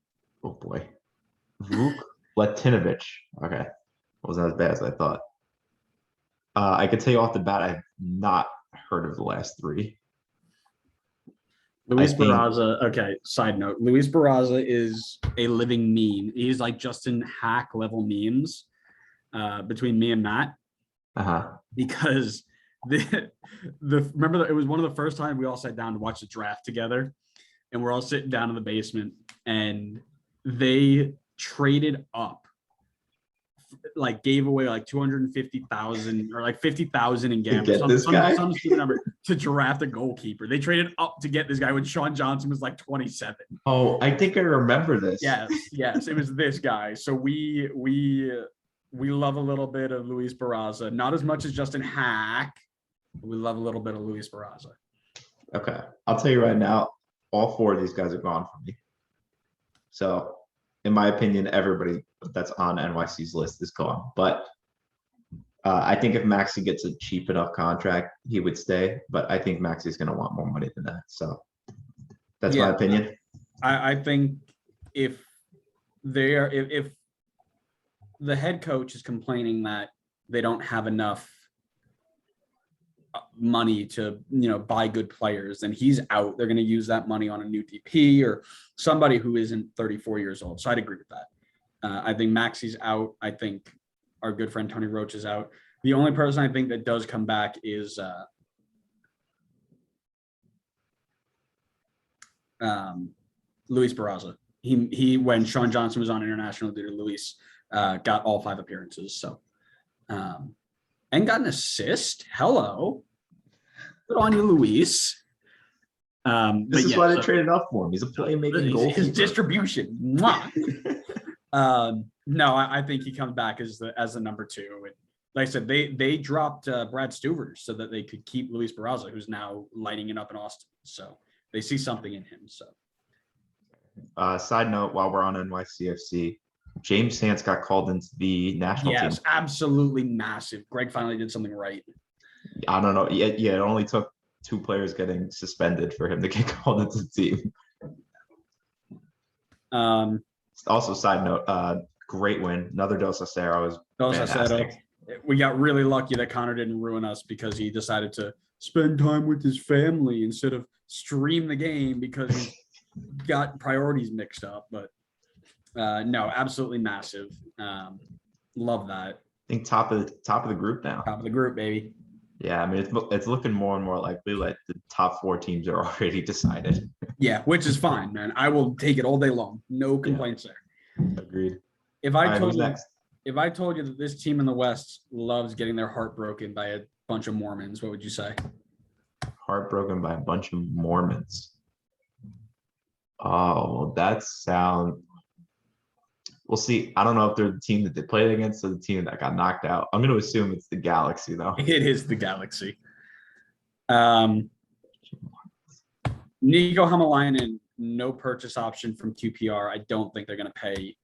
oh boy, Vuk Latinovic. Okay, wasn't as bad as I thought. I could tell you off the bat, I've not heard of the last 3. Luis Barraza. Okay, side note. Luis Barraza is a living meme. He's like Justin Hack level memes between me and Matt. Because remember it was one of the first time we all sat down to watch the draft together, and we're all sitting down in the basement, and they traded up, like gave away like 250,000 or like 50,000 in gambling. Some stupid number to draft a goalkeeper. They traded up to get this guy when Sean Johnson was like 27. Oh, I think I remember this. Yes, it was this guy. So we love a little bit of Luis Barraza, not as much as Justin Hack. We love a little bit of Luis Barraza. Okay, I'll tell you right now, all 4 of these guys are gone for me. So, in my opinion, everybody that's on NYC's list is gone. But I think if Maxi gets a cheap enough contract, he would stay. But I think Maxi's going to want more money than that. So, that's my opinion. I think if the head coach is complaining that they don't have enough money to buy good players, then he's out. They're going to use that money on a new DP or somebody who isn't 34 years old. So I'd agree with that. I think Maxi's out. I think our good friend Tony Roach is out. The only person I think that does come back is Luis Barraza. He when Sean Johnson was on international duty, Luis got all 5 appearances. So and got an assist. Hello. Good on you, Luis. This is why they traded up for him. He's a playmaking goalkeeper. His distribution. No, I think he comes back as the number 2. And like I said, they dropped Brad Stuvers so that they could keep Luis Barraza, who's now lighting it up in Austin. So they see something in him. So side note, while we're on NYCFC, James Sands got called into the national team. Yes, absolutely massive. Greg finally did something right. I don't know. Yeah, it only took 2 players getting suspended for him to get called into the team. Also, side note, great win. Another Dos Aceros. We got really lucky that Connor didn't ruin us because he decided to spend time with his family instead of stream the game because he got priorities mixed up. But no, absolutely massive. Love that. I think top of the group now. Top of the group, baby. Yeah, I mean it's looking more and more likely like the top 4 teams are already decided. Yeah, which is fine, man. I will take it all day long. No complaints there. Agreed. If I told you that this team in the West loves getting their heart broken by a bunch of Mormons, what would you say? Heartbroken by a bunch of Mormons. Oh, well, that sound. We'll see. I don't know if they're the team that they played against or the team that got knocked out. I'm going to assume it's the Galaxy, though. It is the Galaxy. Nico Hamalainen, no purchase option from QPR. I don't think they're going to pay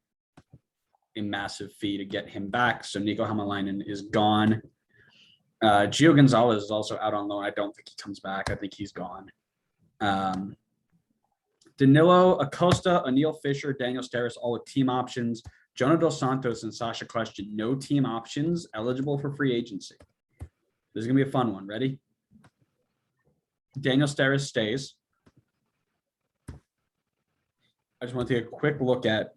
a massive fee to get him back. So Nico Hamalainen is gone. Gio Gonzalez is also out on loan. I don't think he comes back. I think he's gone. Danilo, Acosta, Anil Fisher, Daniel Steres, all with team options. Jonah De Santos and Sasha Question, no team options, eligible for free agency. This is going to be a fun one. Ready? Daniel Steres stays. I just want to take a quick look at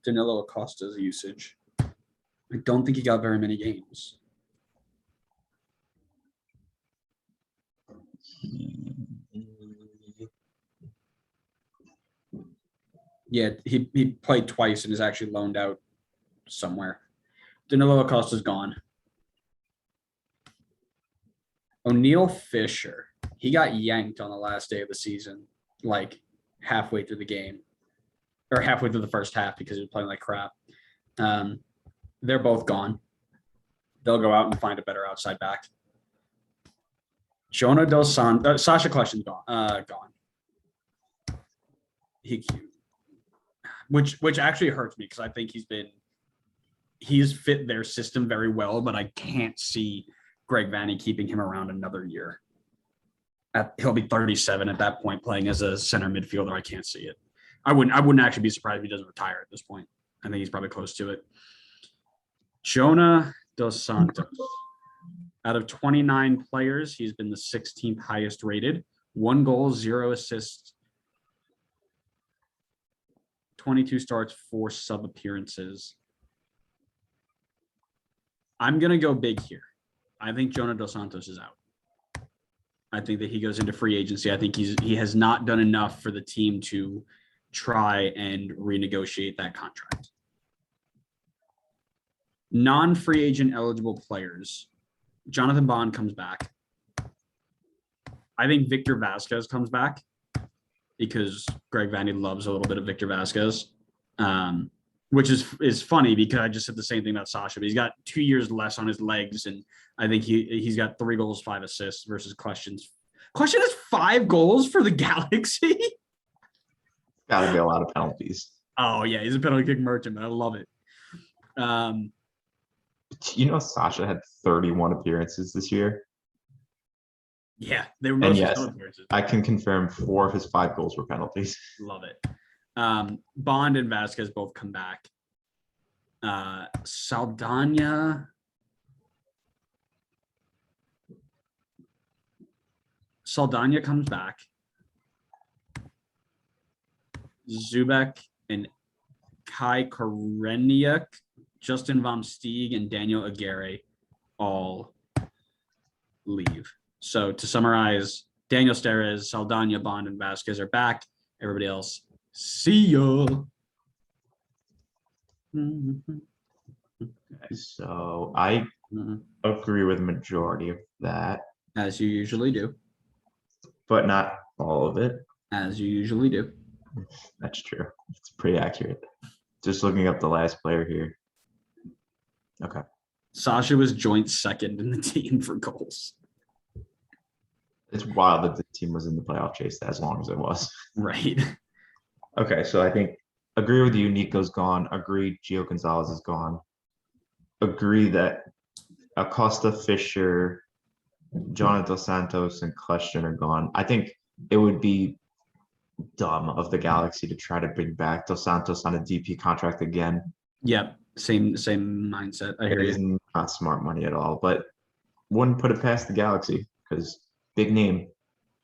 Danilo Acosta's usage. I don't think he got very many games. Yeah, he played twice and is actually loaned out somewhere. Danilo Acosta's gone. O'Neill Fisher, he got yanked on the last day of the season, like halfway through the game, or halfway through the first half because he was playing like crap. They're both gone. They'll go out and find a better outside back. Jonah Del Santos, Sasha Question's gone. Which actually hurts me because I think he's fit their system very well, but I can't see Greg Vanney keeping him around another year. He'll be 37 at that point, playing as a center midfielder. I can't see it. I wouldn't actually be surprised if he doesn't retire at this point. I think he's probably close to it. Jonah Dos Santos. Out of 29 players, he's been the 16th highest rated. 1 goal, 0 assists, 22 starts, 4 sub appearances. I'm going to go big here. I think Jonah Dos Santos is out. I think that he goes into free agency. I think he has not done enough for the team to try and renegotiate that contract. Non-free agent eligible players. Jonathan Bond comes back. I think Victor Vazquez comes back because Greg Vanney loves a little bit of Victor Vazquez, which is funny because I just said the same thing about Sasha, but he's got 2 years less on his legs, and I think he's got 3 goals, 5 assists versus Question's. Question is 5 goals for the Galaxy. Got to be a lot of penalties. Oh yeah, he's a penalty kick merchant, but I love it. You know, Sasha had 31 appearances this year. Yeah, they were mostly yes, appearances. I can confirm 4 of his 5 goals were penalties. Love it. Bond and Vazquez both come back. Saldana comes back. Zubek and Kai Koreniuk, Justin Vom Steeg, and Daniel Aguirre all leave. So to summarize, Daniel Steres, Saldana, Bond, and Vazquez are back. Everybody else, see ya. So I agree with the majority of that. As you usually do. But not all of it. As you usually do. That's true. It's pretty accurate. Just looking up the last player here. Okay. Sasha was joint second in the team for goals. It's wild that the team was in the playoff chase as long as it was. Right. Okay, so I think agree with you. Nico's gone. Agree Gio Gonzalez is gone. Agree that Acosta, Fisher, Jonah Dos Santos, and Question are gone. I think it would be dumb of the Galaxy to try to bring back Dos Santos on a DP contract again. Yep. Same mindset. I hear It you. is not smart money at all, but wouldn't put it past the Galaxy because big name,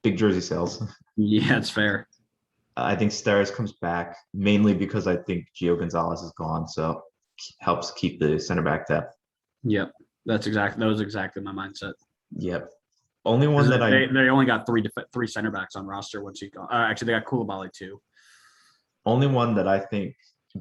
big jersey sales. Yeah, it's fair. I think Steres comes back mainly because I think Gio Gonzalez is gone, so helps keep the center back depth. Yep. That was exactly my mindset. Yep. Only one that they only got three center backs on roster once he gone. Actually, they got Koulibaly too. Only one that I think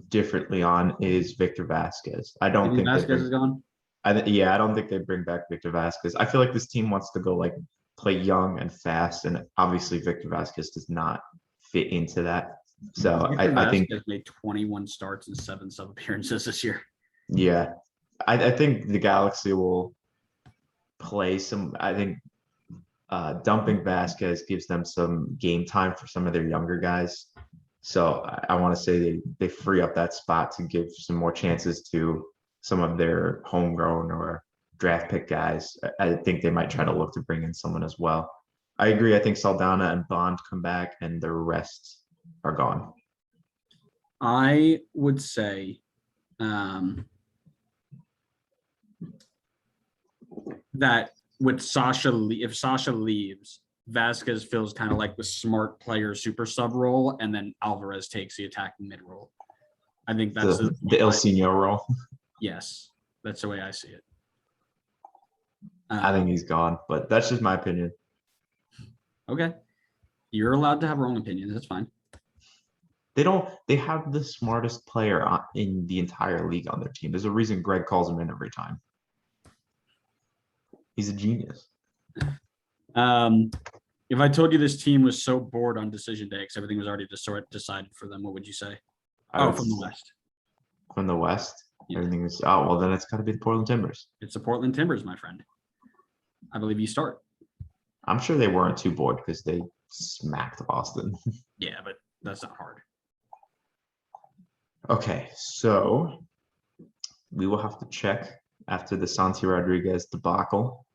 differently on is Victor Vazquez. I don't think Vazquez is gone. I don't think they bring back Victor Vazquez. I feel like this team wants to go like play young and fast, and obviously Victor Vazquez does not fit into that. So Victor I think, Vazquez made 21 starts and 7 sub appearances this year. yeah, I think the Galaxy will play some. I think dumping Vazquez gives them some game time for some of their younger guys. So I want to say they free up that spot to give some more chances to some of their homegrown or draft pick guys. I think they might try to look to bring in someone as well. I agree. I think Saldana and Bond come back and the rest are gone. I would say that with if Sasha leaves, Vazquez feels kind of like the smart player super sub role, and then Alvarez takes the attacking mid role. I think that's the El Senior role. Yes, that's the way I see it. I think he's gone, but that's just my opinion. Okay. You're allowed to have wrong opinions. That's fine. They have the smartest player in the entire league on their team. There's a reason Greg calls him in every time. He's a genius. If I told you this team was so bored on decision day because everything was already decided for them, what would you say? From the West. From the West? Yeah. Everything is, well, then it's got to be the Portland Timbers. It's the Portland Timbers, my friend. I believe you start. I'm sure they weren't too bored because they smacked Boston. Yeah, but that's not hard. Okay, so we will have to check after the Santi Rodriguez debacle.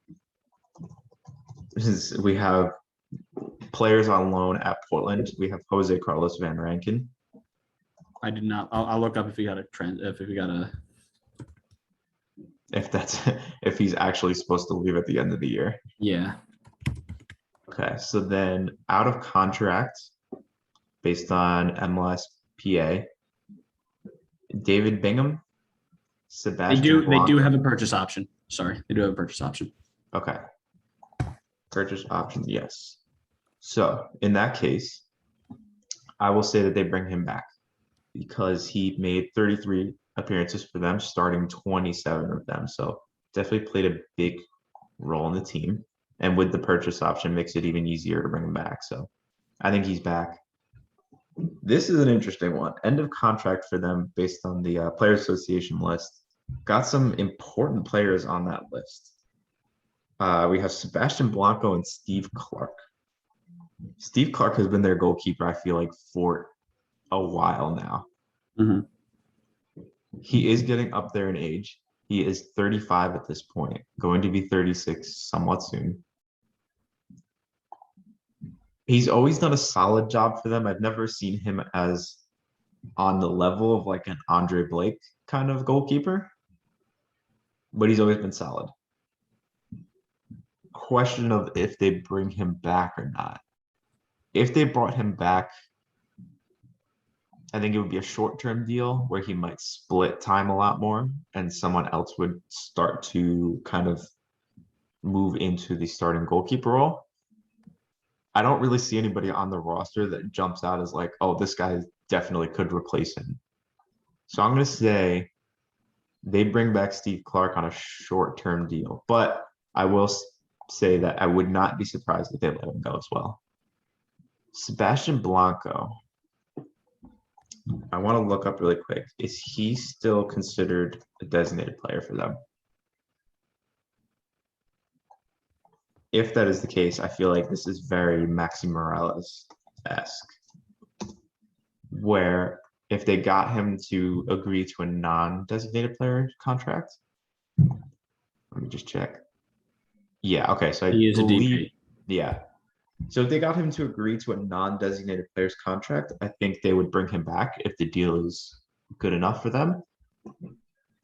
We have players on loan at Portland. We have Jose Carlos Van Rankin. I did not. I'll look up if we got if he's actually supposed to leave at the end of the year. Yeah. Okay, so then out of contract, based on MLS PA, David Bingham, Sebastian They do have a purchase option. Sorry, they do have a purchase option. Okay. Purchase option, yes. So in that case, I will say that they bring him back because he made 33 appearances for them, starting 27 of them. So definitely played a big role in the team. And with the purchase option, makes it even easier to bring him back. So I think he's back. This is an interesting one. End of contract for them based on the Player Association list. Got some important players on that list. We have Sebastian Blanco and Steve Clark. Steve Clark has been their goalkeeper, I feel like, for a while now. Mm-hmm. He is getting up there in age. He is 35 at this point, going to be 36 somewhat soon. He's always done a solid job for them. I've never seen him as on the level of like an Andre Blake kind of goalkeeper, but he's always been solid. Question of if they bring him back or not. If they brought him back, I think it would be a short-term deal where he might split time a lot more and someone else would start to kind of move into the starting goalkeeper role. I don't really see anybody on the roster that jumps out as like, oh, this guy definitely could replace him. So I'm going to say they bring back Steve Clark on a short-term deal, but I will say that I would not be surprised if they let him go as well. Sebastian Blanco. I want to look up really quick. Is he still considered a designated player for them? If that is the case, I feel like this is very Maxi Morales-esque, where if they got him to agree to a non-designated player contract, let me just check. Yeah, okay, so I believe, yeah. So if they got him to agree to a non-designated player's contract, I think they would bring him back if the deal is good enough for them.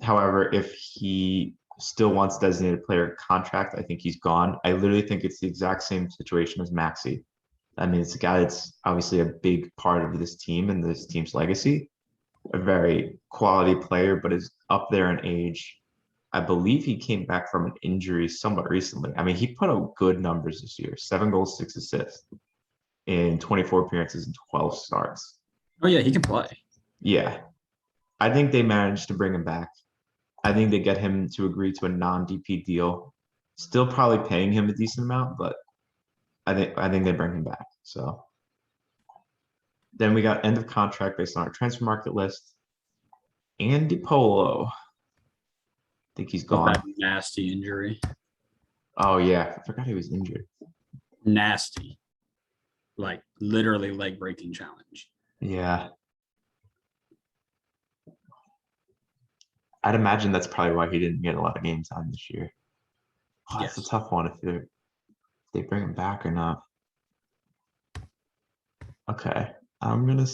However, if he still wants designated player contract, I think he's gone. I literally think it's the exact same situation as Maxi. I mean, it's a guy that's obviously a big part of this team and this team's legacy. A very quality player, but is up there in age. I believe he came back from an injury somewhat recently. I mean, he put up good numbers this year. 7 goals, 6 assists in 24 appearances and 12 starts. Oh, yeah, he can play. Yeah. I think they managed to bring him back. I think they get him to agree to a non-DP deal. Still probably paying him a decent amount, but I think they bring him back. So Then we got end of contract based on our transfer market list. Andy Polo. I think he's With gone. that nasty injury. Oh yeah, I forgot he was injured. Nasty. Like literally leg breaking challenge. Yeah. I'd imagine that's probably why he didn't get a lot of game time this year. Oh, that's a Yes. tough one if they bring him back or not. Okay, I'm gonna.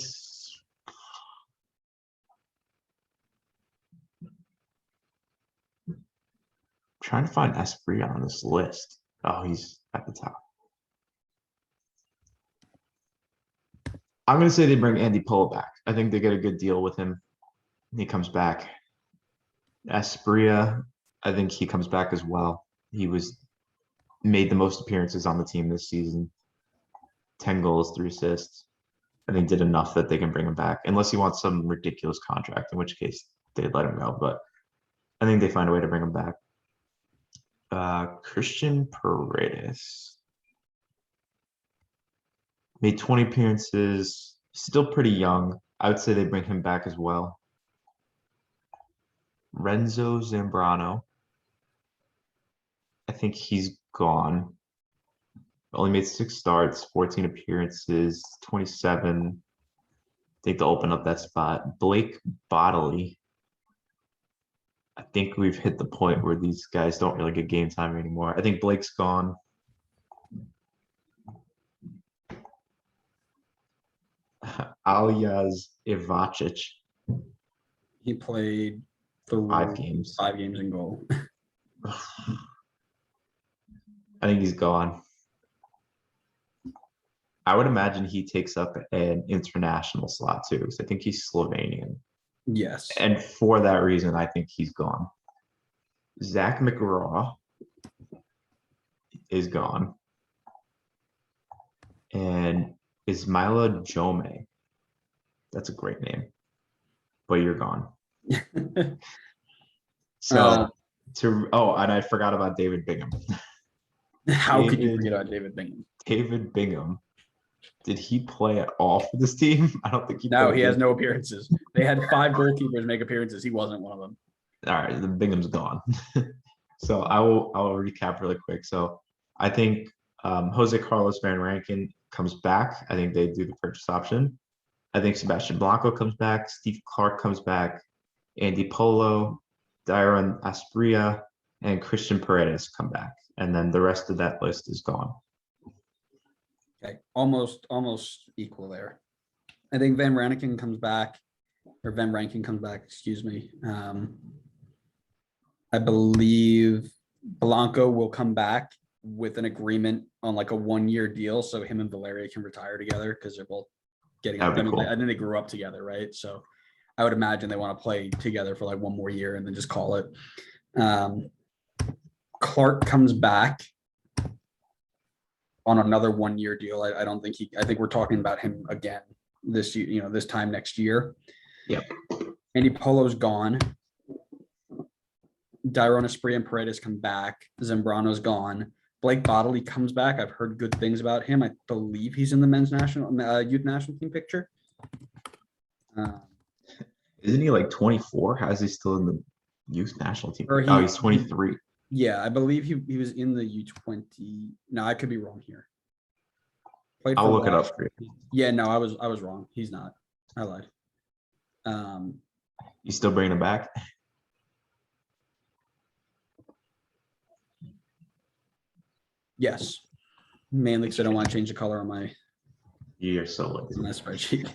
Trying to find Esprit on this list. Oh, he's at the top. I'm gonna say they bring Andy Polo back. I think they get a good deal with him. He comes back. Espria, I think he comes back as well. He made the most appearances on the team this season. 10 goals, 3 assists. I think did enough that they can bring him back, unless he wants some ridiculous contract, in which case they'd let him go. But I think they find a way to bring him back. Christian Paredes made 20 appearances, still pretty young. I would say they bring him back as well. Renzo Zambrano, I think he's gone. Only made 6 starts, 14 appearances, 27. I think they'll open up that spot. Blake Bodley. I think we've hit the point where these guys don't really get game time anymore. I think Blake's gone. Aljaz Ivacic. He played 5 games. 5 games in goal. I think he's gone. I would imagine he takes up an international slot too, because I think he's Slovenian. Yes. And for that reason, I think he's gone. Zach McGraw is gone. And Ismaila Jome. That's a great name. But you're gone. So and I forgot about David Bingham. How could you forget about David Bingham? David Bingham. Did he play at all for this team? I don't think he No, played. he has no appearances. They had 5 goalkeepers make appearances. He wasn't one of them. All right, the Bingham's gone. So I'll recap really quick. So I think Jose Carlos Van Rankin comes back. I think they do the purchase option. I think Sebastian Blanco comes back. Steve Clark comes back. Andy Polo, Dairon Aspria, and Christian Paredes come back. And then the rest of that list is gone. Okay, almost equal there. I think Van Rankin comes back, excuse me. I believe Blanco will come back with an agreement on like a 1-year deal, so him and Valeria can retire together because they're both getting. That'd be cool. I think they grew up together, right? So I would imagine they want to play together for like 1 more year and then just call it. Clark comes back on another 1-year deal. I don't think I think we're talking about him again this year, this time next year. Yep. Andy Polo's gone. Dairon Aspria and Paredes come back. Zambrano's gone. Blake Bodley comes back. I've heard good things about him. I believe he's in the men's youth national team picture. Isn't he like 24? How is he still in the youth national team? He's 23. Yeah, I believe he was in the U20. No, I could be wrong here. I'll look it up for you. Yeah, no, I was wrong. He's not. I lied. You still bringing him back? Yes. Mainly because I don't want to change the color on my You're so lazy. My spreadsheet.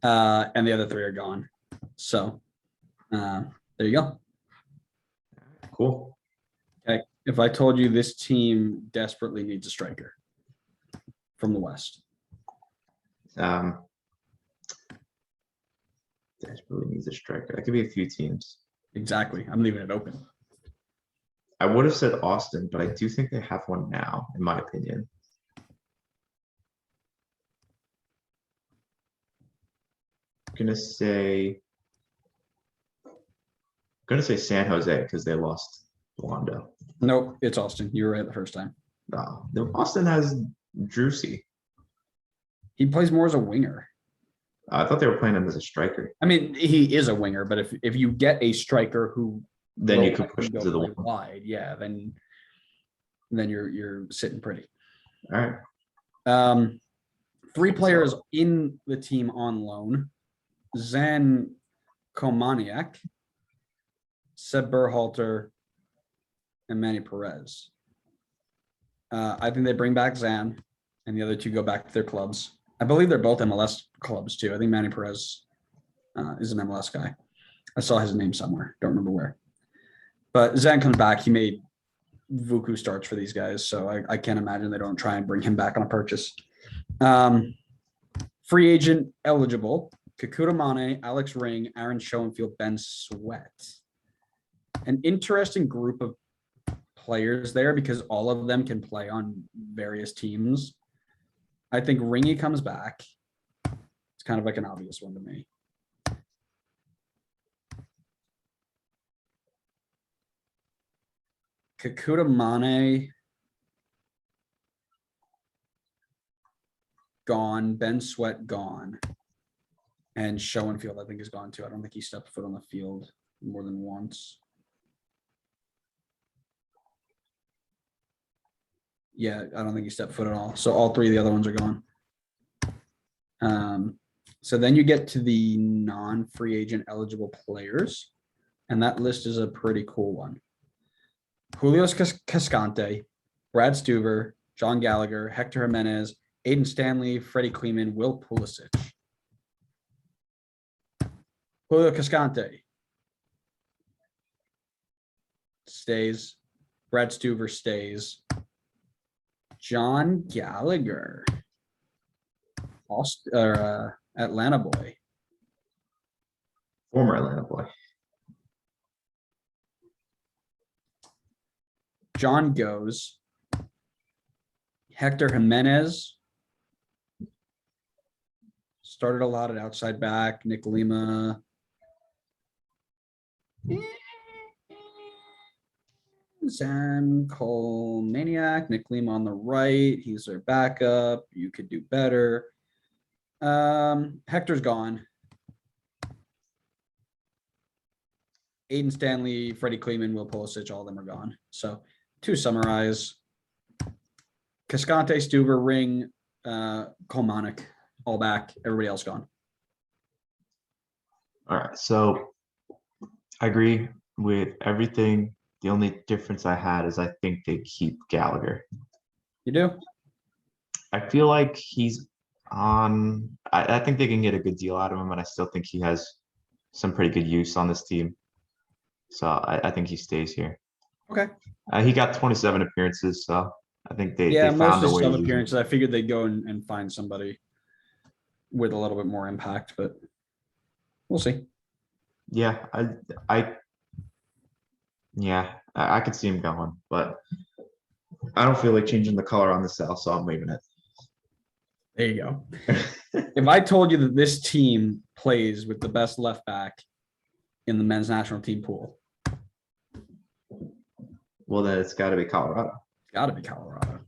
And the other 3 are gone. So there you go. Cool. Okay. If I told you this team desperately needs a striker from the West. Desperately needs a striker. That could be a few teams. Exactly. I'm leaving it open. I would have said Austin, but I do think they have one now, in my opinion. I'm gonna say San Jose because they lost Wando. Nope, it's Austin. You were right the first time. No, Austin has Drusy. He plays more as a winger. I thought they were playing him as a striker. I mean, he is a winger, but if you get a striker who Then you will could push go to the really wing. wide, yeah, then you're sitting pretty. All right. 3 players in the team on loan: Zan Komaniak, Seb Berhalter, and Manny Perez. I think they bring back Zan, and the other 2 go back to their clubs. I believe they're both MLS clubs too. I think Manny Perez is an MLS guy. I saw his name somewhere. Don't remember where. But Zan comes back. He made Vuku starts for these guys, so I can't imagine they don't try and bring him back on a purchase. Free agent eligible: Kakuta Mane, Alex Ring, Aaron Schoenfield, Ben Sweat. An interesting group of players there because all of them can play on various teams. I think Ringy comes back. It's kind of like an obvious one to me. Kakuta Mane gone. Ben Sweat gone. And Schoenfield, I think, is gone too. I don't think he stepped foot on the field more than once. Yeah, I don't think he stepped foot at all. So all 3 of the other ones are gone. So then you get to the non-free agent eligible players. And that list is a pretty cool one. Julio Cascante, Brad Stuver, John Gallagher, Hector Jimenez, Aiden Stanley, Freddie Kleeman, Will Pulisic. Julio Cascante stays. Brad Stuver stays. John Gallagher, Atlanta boy. Former Atlanta boy. John goes. Hector Jimenez started a lot at outside back. Nick Lima. Zan Kolmaniak, Nick Lima on the right. He's their backup. You could do better. Hector's gone. Aiden Stanley, Freddie Kleeman, Will Pulisic, all of them are gone. So to summarize, Cascante, Stuver, Ring, Kolmaniak, all back. Everybody else gone. All right. So I agree with everything. The only difference I had is I think they keep Gallagher. You do? I feel like he's on. I think they can get a good deal out of him, and I still think he has some pretty good use on this team. So I think he stays here. Okay. He got 27 appearances, so I think they Yeah, found a most way. of his appearances. I figured they'd go and find somebody with a little bit more impact, but we'll see. Yeah, I could see him going, but I don't feel like changing the color on the cell, so I'm leaving it. There you go. If I told you that this team plays with the best left back in the men's national team pool, Well, then it's got to be Colorado. it's got to be Colorado.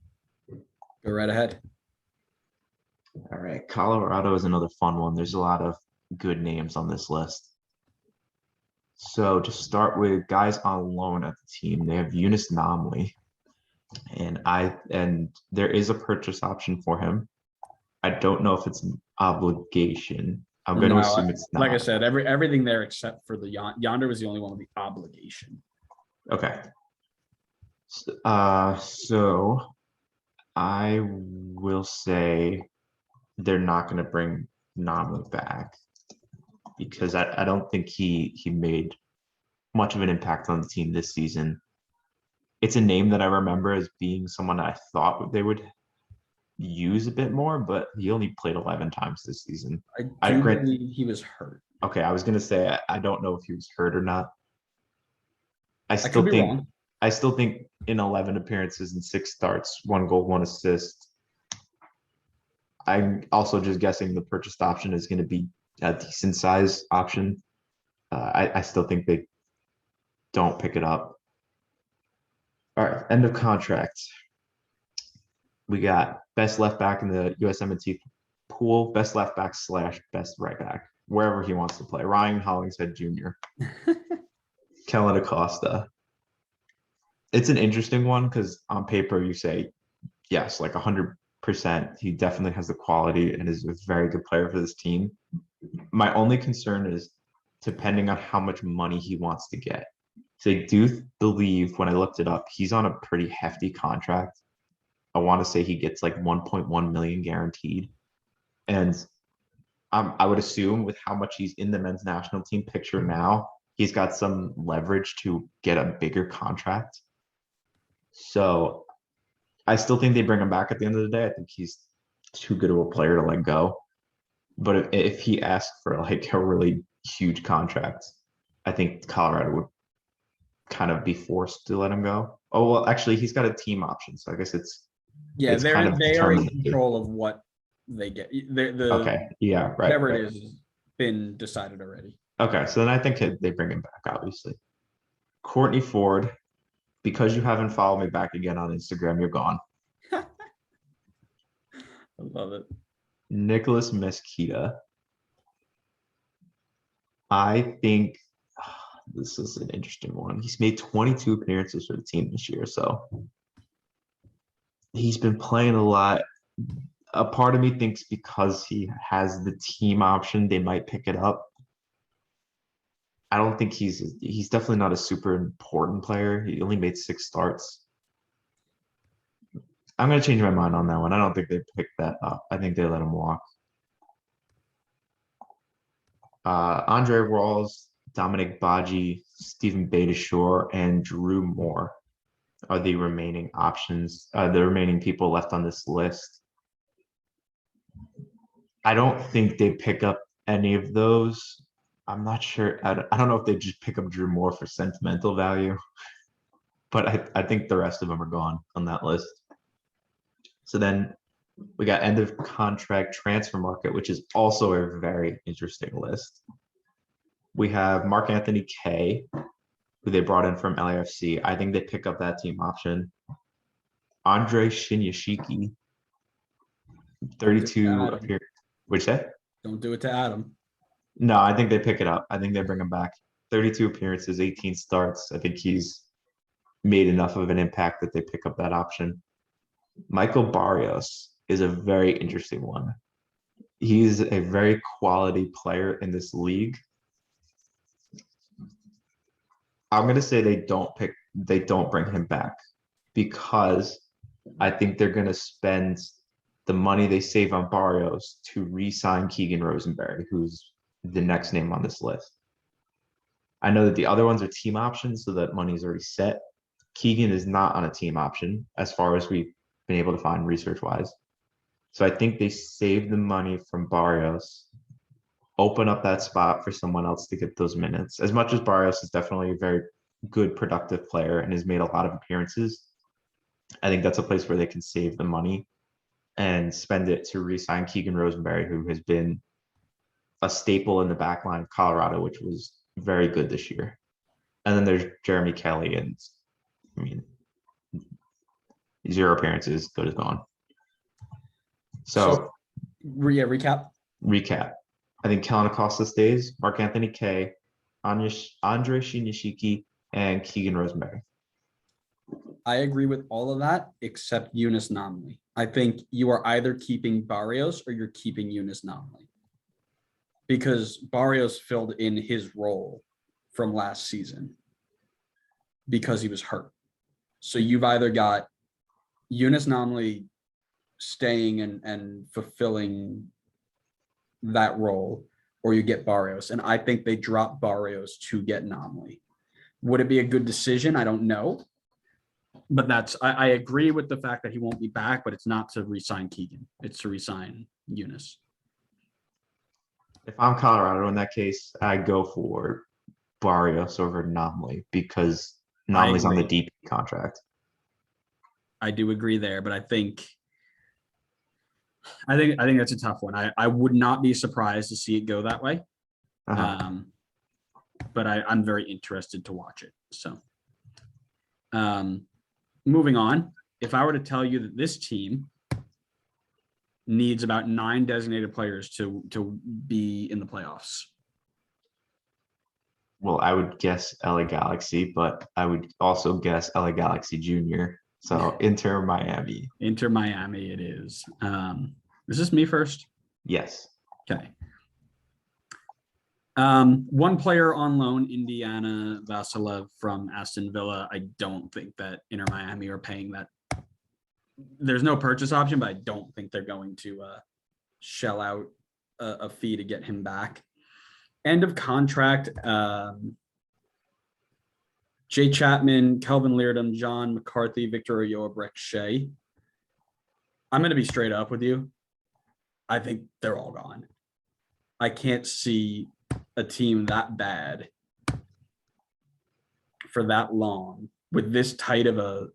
Go right ahead. All right, Colorado is another fun one. There's a lot of good names on this list. So to start with guys on loan at the team, they have Eunice Nomley, and there is a purchase option for him. I don't know if it's an obligation. I'm going to assume it's not. Like I said, everything there except for the Yonder was the only one with the obligation. Okay. So I will say they're not going to bring Nomley back because I don't think he made much of an impact on the team this season. It's a name that I remember as being someone I thought they would use a bit more, but he only played 11 times this season. I do believe he was hurt. Okay, I was going to say I don't know if he was hurt or not. I could be wrong. I still think in 11 appearances and 6 starts, 1 goal, 1 assist. I'm also just guessing the purchased option is going to be a decent size option. I still think they don't pick it up. All right, end of contract. We got best left back in the USMNT pool, best left back / best right back, wherever he wants to play. Ryan Hollingshead Jr., Kellyn Acosta. It's an interesting one because on paper you say, yes, like 100%, he definitely has the quality and is a very good player for this team. My only concern is depending on how much money he wants to get. So I do believe when I looked it up, he's on a pretty hefty contract. I want to say he gets like 1.1 million guaranteed. And I would assume with how much he's in the men's national team picture now, he's got some leverage to get a bigger contract. So I still think they bring him back at the end of the day. I think he's too good of a player to let go. But if he asked for like a really huge contract, I think Colorado would kind of be forced to let him go. Oh, well, actually, he's got a team option. So I guess it's they kind of are in determined. control of what they get. Okay. Yeah. Right. Whatever right. it is been decided already. Okay. So then I think they bring him back, obviously. Courtney Ford, because you haven't followed me back again on Instagram, you're gone. I love it. Nicholas Mesquita. I think this is an interesting one. He's made 22 appearances for the team this year, so he's been playing a lot. A part of me thinks because he has the team option, they might pick it up. I don't think he's definitely not a super important player. He only made 6 starts. I'm gonna change my mind on that one. I don't think they picked that up. I think they let him walk. Andre Rawls, Dominic Baji, Stephen Beitashour, and Drew Moore are the remaining options, the remaining people left on this list. I don't think they pick up any of those. I'm not sure. I don't know if they just pick up Drew Moore for sentimental value, but I think the rest of them are gone on that list. So then we got end of contract transfer market, which is also a very interesting list. We have Mark Anthony K, who they brought in from LAFC. I think they pick up that team option. Andre Shinyashiki, 32 appearances. What'd you say? Don't do it to Adam. No, I think they pick it up. I think they bring him back. 32 appearances, 18 starts. I think he's made enough of an impact that they pick up that option. Michael Barrios is a very interesting one. He's a very quality player in this league. I'm going to say they don't bring him back because I think they're going to spend the money they save on Barrios to re-sign Keegan Rosenberry, who's the next name on this list. I know that the other ones are team options, so that money is already set. Keegan is not on a team option as far as we've been able to find research-wise. So I think they save the money from Barrios, open up that spot for someone else to get those minutes. As much as Barrios is definitely a very good, productive player and has made a lot of appearances, I think that's a place where they can save the money and spend it to re-sign Keegan Rosenberry, who has been a staple in the back line of Colorado, which was very good this year. And then there's Jeremy Kelly, and I mean, 0 appearances, good as gone. So recap. I think Kellyn Acosta stays, Mark Anthony K, Andre Shinyashiki, and Keegan Rosenberry. I agree with all of that except Eunice Nomley. I think you are either keeping Barrios or you're keeping Eunice Nomley, because Barrios filled in his role from last season because he was hurt. So you've either got Eunice Nomley staying and fulfilling that role, or you get Barrios. And I think they drop Barrios to get Nomley. Would it be a good decision? I don't know. But I agree with the fact that he won't be back, but it's not to re-sign Keegan. It's to re-sign Eunice. If I'm Colorado in that case, I go for Barrios over Nomley because Nomley's on the DP contract. I do agree there, but I think that's a tough one. I would not be surprised to see it go that way. But I'm very interested to watch it. So moving on, if I were to tell you that this team needs about 9 designated players to be in the playoffs. Well, I would guess LA Galaxy, but I would also guess LA Galaxy Junior. So Inter Miami. Inter Miami it is. Is this me first? Yes. Okay. One player on loan, Indiana Vasilev from Aston Villa. I don't think that Inter Miami are paying that. There's no purchase option, but I don't think they're going to shell out a fee to get him back. End of contract. Jay Chapman, Kelvin Leardom, John McCarthy, Victor Ulloa, Breck Shea. I'm going to be straight up with you. I think they're all gone. I can't see a team that bad for that long with this tight of a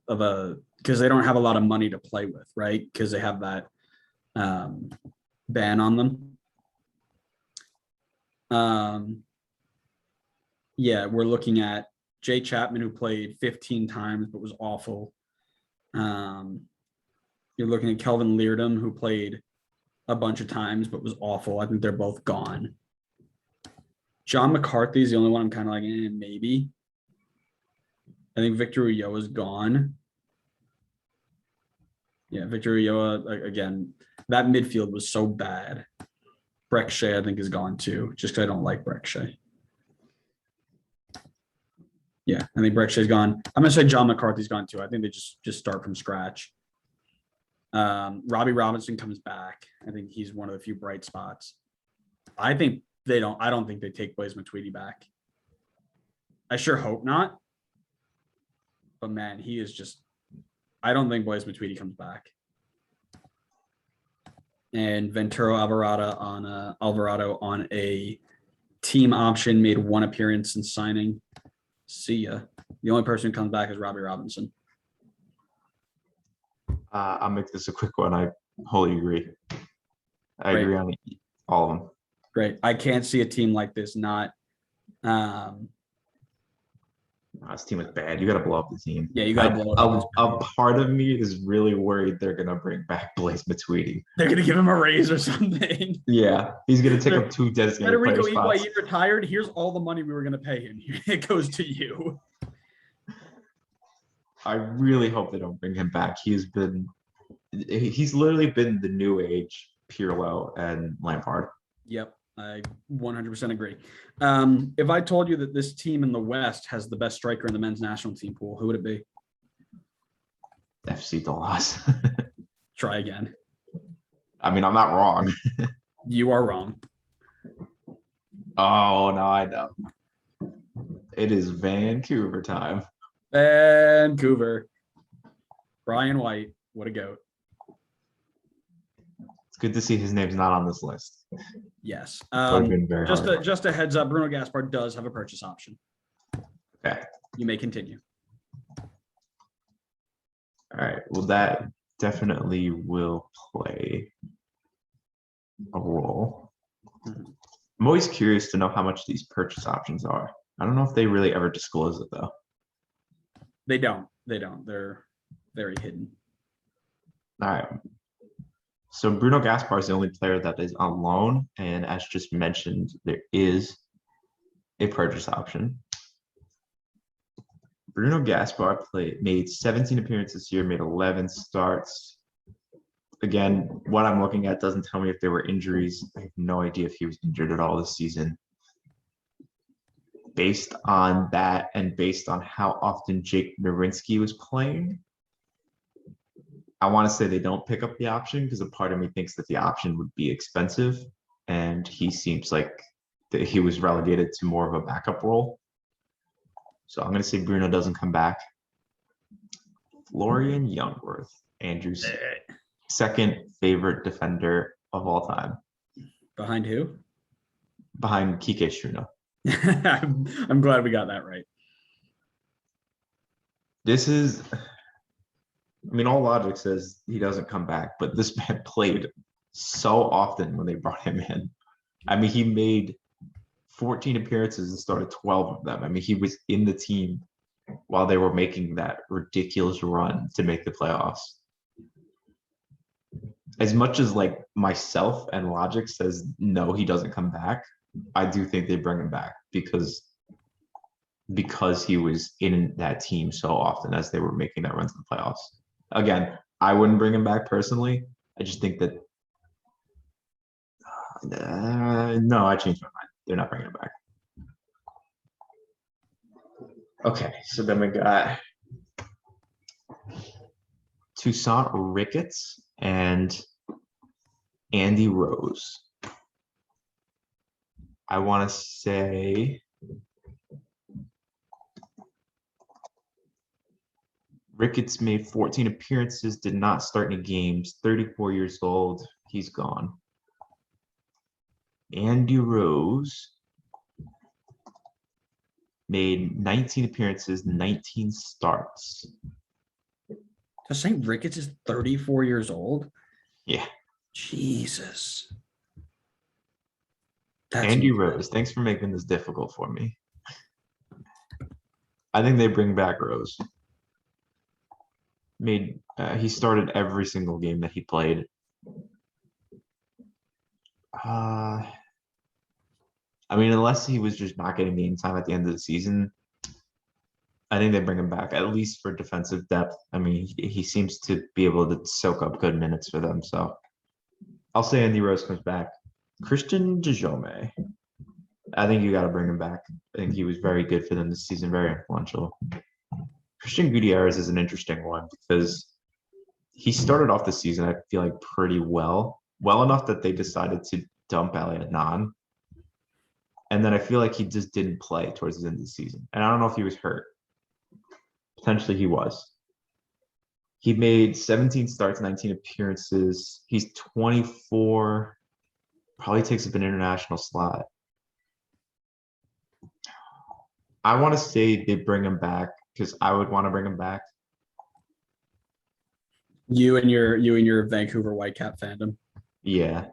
because they don't have a lot of money to play with, right? Because they have that ban on them. Yeah, we're looking at Jay Chapman, who played 15 times but was awful. You're looking at Kelvin Leardom, who played a bunch of times but was awful. I think they're both gone. John McCarthy is the only one I'm kind of like, maybe. I think Victor Ulloa is gone. Yeah, Victor Ulloa, again, that midfield was so bad. Breck Shea, I think, is gone too, just because I don't like Breck Shea. Yeah, I think Breck Shea's gone. I'm going to say John McCarthy's gone too. I think they just start from scratch. Robbie Robinson comes back. I think he's one of the few bright spots. I don't think they take Blaise Matuidi back. I sure hope not. But man, he is just, I don't think Blaise Matuidi comes back. And Venturo Alvarado on a team option, made one appearance since signing. See ya. The only person who comes back is Robbie Robinson. I'll make this a quick one. I wholly agree. I Great. agree on all of them. Great. I can't see a team like this not. This team is bad. You got to blow up the team. Yeah, you got to blow it up. A part of me is really worried they're going to bring back Blaise Matuidi. They're going to give him a raise or something. Yeah, he's going to take up 2 designated player spots. Federico Higuain retired. Here's all the money we were going to pay him. It goes to you. I really hope they don't bring him back. He's literally been the new age Pirlo and Lampard. Yep, I 100% agree. If I told you that this team in the West has the best striker in the men's national team pool, who would it be? FC Dallas. Try again. I mean, I'm not wrong. You are wrong. Oh, no, I know. It is Vancouver time. Vancouver. Brian White. What a goat. It's good to see his name's not on this list. Yes. Just a heads up, Bruno Gaspar does have a purchase option. Okay. You may continue. All right. Well, that definitely will play a role. I'm always curious to know how much these purchase options are. I don't know if they really ever disclose it, though. They don't. They're very hidden. All right. So Bruno Gaspar is the only player that is on loan. And as just mentioned, there is a purchase option. Bruno Gaspar made 17 appearances this year, made 11 starts. Again, what I'm looking at doesn't tell me if there were injuries. I have no idea if he was injured at all this season. Based on that and based on how often Jake Nowinski was playing, I want to say they don't pick up the option because a part of me thinks that the option would be expensive. And he seems like that he was relegated to more of a backup role. So I'm going to say Bruno doesn't come back. Florian Youngworth, Andrew's second favorite defender of all time. Behind who? Behind Kike Struna. I'm glad we got that right. This is, I mean, all logic says he doesn't come back, but this man played so often when they brought him in. I mean, he made 14 appearances and started 12 of them. I mean, he was in the team while they were making that ridiculous run to make the playoffs. as much as like myself and logic says no, he doesn't come back, I do think they bring him back because he was in that team so often as they were making that run to the playoffs. Again, I wouldn't bring him back personally. I just think that no, I changed my mind. They're not bringing him back. Okay, so then we got Tucson Ricketts and Andy Rose. I want to say Ricketts made 14 appearances, did not start any games, 34 years old. He's gone. Andy Rose made 19 appearances, 19 starts. So St. Ricketts is 34 years old? Yeah. Jesus. That's Andy Rose, thanks for making this difficult for me. I think they bring back Rose. He started every single game that he played. I mean, unless he was just not getting game time at the end of the season, I think they bring him back, at least for defensive depth. I mean, he seems to be able to soak up good minutes for them. So I'll say Andy Rose comes back. Christian Dejome, I think you got to bring him back. I think he was very good for them this season, very influential. Christian Gutierrez is an interesting one because he started off the season, I feel like, pretty well enough that they decided to dump Elliot Nan. And then I feel like he just didn't play towards the end of the season. And I don't know if he was hurt. Potentially he was. He made 17 starts, 19 appearances. He's 24. Probably takes up an international slot. I want to say they bring him back because I would want to bring him back. You and your Vancouver Whitecap fandom. Yeah.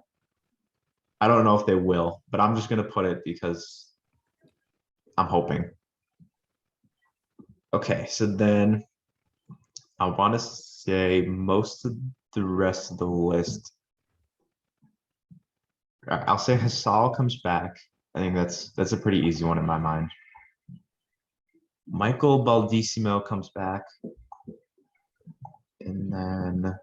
I don't know if they will, but I'm just going to put it because I'm hoping. Okay, so then I want to say most of the rest of the list. I'll say Hasal comes back. I think that's a pretty easy one in my mind. Michael Baldissimo comes back. And then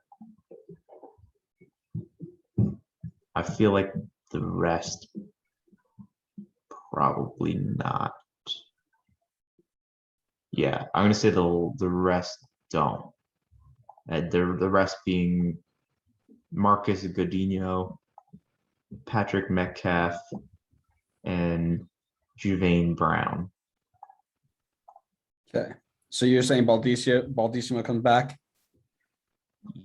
I feel like the rest probably not. Yeah, I'm gonna say the rest don't. The rest being Marcus Godinho, Patrick Metcalf, and Juvain Brown. Okay. So you're saying Baldissimo comes back?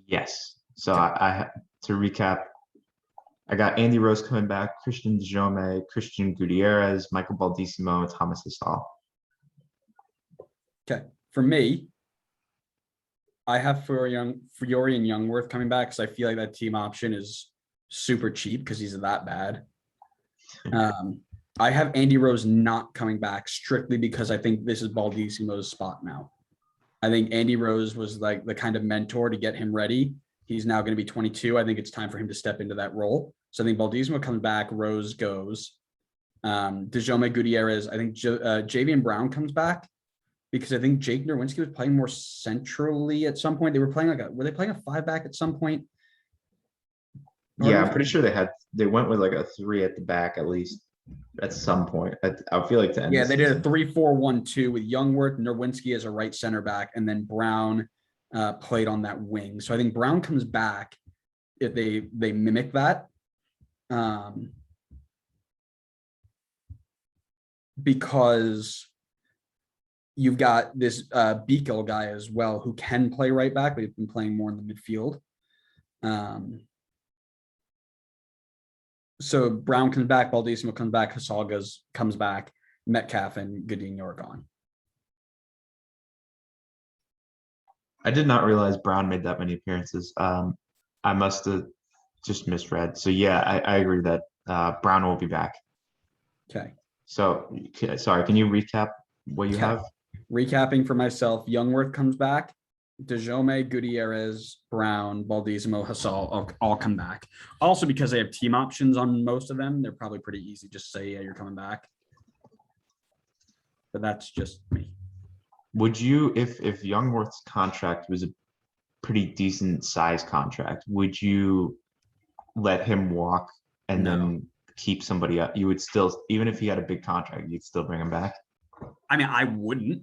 Yes. So I to recap, I got Andy Rose coming back, Christian Dejome, Christian Gutierrez, Michael Baldissimo, and Thomas Hasal. Okay. For me, I have Florian Youngworth coming back because I feel like that team option is super cheap because he's that bad. I have Andy Rose not coming back strictly because I think this is Baldissimo's spot now. I think Andy Rose was like the kind of mentor to get him ready. He's now going to be 22. I think it's time for him to step into that role. So I think Baldissimo comes back, Rose goes. Dejome Gutierrez, I think Javian Brown comes back because I think Jake Nerwinski was playing more centrally at some point. They were playing were they playing a 5-back at some point? Yeah, I'm pretty sure they went with like a 3 at the back at least at some point. I feel like to end. Yeah, they did a 3-4-1-2 with Youngworth, Nerwinski as a right center back, and then Brown played on that wing. So I think Brown comes back if they mimic that. Because you've got this Beagle guy as well who can play right back, but he's been playing more in the midfield. So Brown comes back, Baldissimo comes back, Hasal comes back, Metcalf and Godinho are gone. I did not realize Brown made that many appearances. I must have just misread. So yeah, I agree that Brown will be back. Okay. So sorry, can you recap what you have? Recapping for myself, Youngworth comes back, DeJome, Gutierrez, Brown, Baldisimo, Hasal all come back. Also, because they have team options on most of them, they're probably pretty easy. Just say, yeah, you're coming back. But that's just me. Would you, if Youngworth's contract was a pretty decent size contract, would you let him walk and No. then keep somebody up? You would still, even if he had a big contract, you'd still bring him back? I mean, I wouldn't,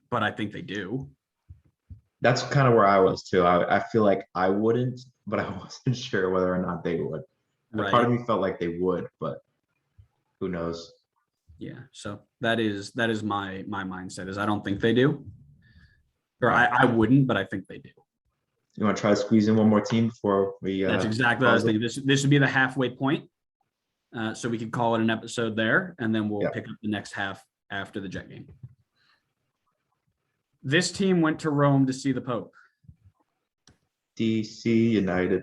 but I think they do. That's kind of where I was too. I feel like I wouldn't, but I wasn't sure whether or not they would. A part of me felt like they would, but who knows? Yeah. So that is my mindset is I don't think they do. Or I wouldn't, but I think they do. You want to try to squeeze in one more team before we That's exactly what I was thinking. This would be the halfway point. So we could call it an episode there, and then we'll pick up the next half after the Jet game. This team went to Rome to see the Pope. DC United.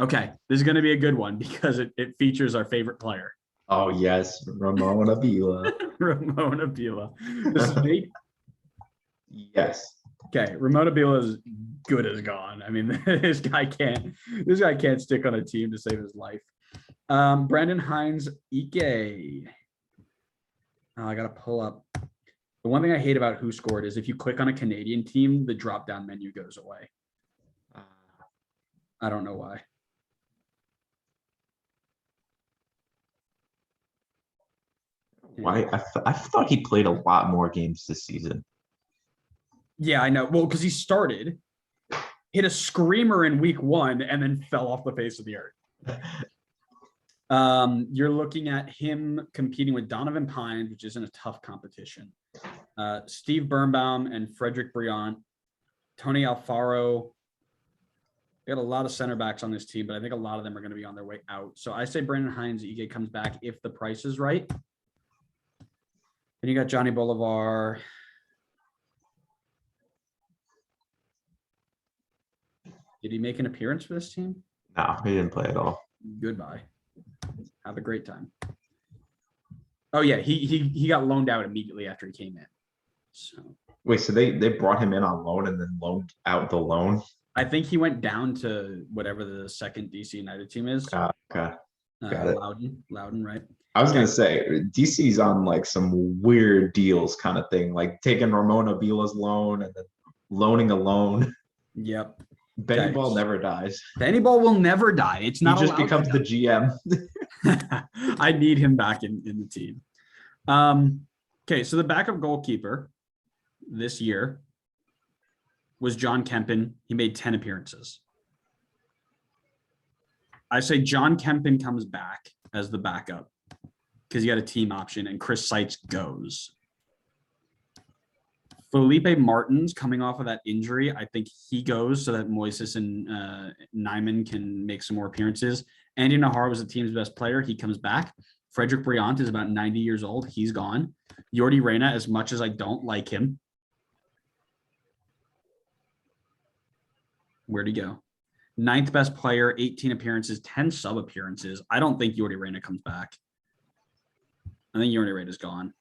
Okay, this is going to be a good one because it features our favorite player. Oh, yes. Ramon Avila. Ramon Avila. This is me. Yes. Okay, Ramon Avila is good as gone. I mean, this guy can't stick on a team to save his life. Brandon Hines Ike. Oh, I gotta pull up. The one thing I hate about who scored is if you click on a Canadian team, the drop-down menu goes away. I don't know why. Why? I thought he played a lot more games this season. Yeah, I know. Well, because he started, hit a screamer in week 1, and then fell off the face of the earth. You're looking at him competing with Donovan Pines, which isn't a tough competition. Steve Birnbaum and Frederick Briant, Tony Alfaro. They got a lot of center backs on this team, but I think a lot of them are going to be on their way out. So I say Brandon Hines Ige comes back if the price is right. And you got Johnny Boulevard. Did he make an appearance for this team? No, he didn't play at all. Goodbye. Have a great time. Oh yeah, he got loaned out immediately after he came in. So wait, so they brought him in on loan and then loaned out the loan? I think he went down to whatever the second DC United team is. Okay. Got it. Loudon, right? I was gonna say DC's on like some weird deals kind of thing, like taking Ramon Avila's loan and then loaning a loan. Yep. Benny Ball never dies. Benny Ball will never die. It's not. He just becomes the GM. I need him back in the team. Okay, so the backup goalkeeper this year was John Kempen. He made 10 appearances. I say John Kempen comes back as the backup because he got a team option, and Chris Seitz goes. Felipe Martins coming off of that injury, I think he goes so that Moises and Nyman can make some more appearances. Andy Nahar was the team's best player. He comes back. Frederick Briant is about 90 years old. He's gone. Yordi Reyna, as much as I don't like him. Where'd he go? 9th best player, 18 appearances, 10 sub appearances. I don't think Yordi Reyna comes back. I think Yordi Reyna's gone.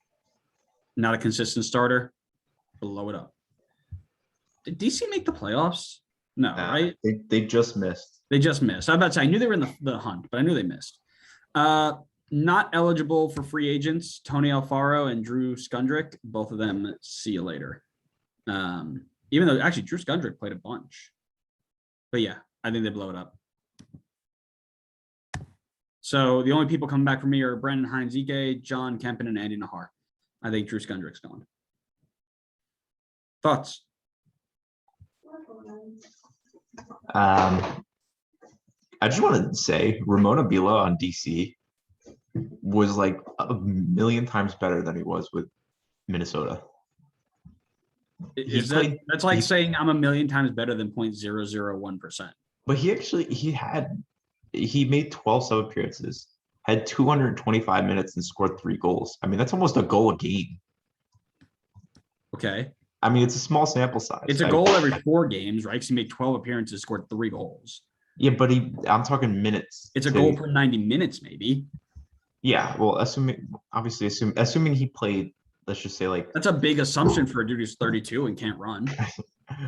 Not a consistent starter. Blow it up. Did DC make the playoffs? No, right? They just missed. They just missed. I was about to say, I knew they were in the hunt, but I knew they missed. Not eligible for free agents, Tony Alfaro and Drew Skundrick. Both of them, see you later. Even though, actually, Drew Skundrick played a bunch. But yeah, I think they blow it up. So the only people coming back for me are Brandon Hines Ike, John Kempen, and Andy Nahar. I think Drew Skundrick's gone. Thoughts? I just want to say Ramon Avila on DC was like a million times better than he was with Minnesota. That's like saying I'm a million times better than 0.001%. But he made 12 sub appearances, had 225 minutes and scored 3 goals. I mean, that's almost a goal a game. Okay. I mean, it's a small sample size. It's a goal every 4 games, right? Because he made 12 appearances, scored 3 goals. Yeah, but I'm talking minutes. It's a goal per 90 minutes, maybe. Yeah, well, assuming he played let's just say like, That's a big assumption for a dude who's 32 and can't run.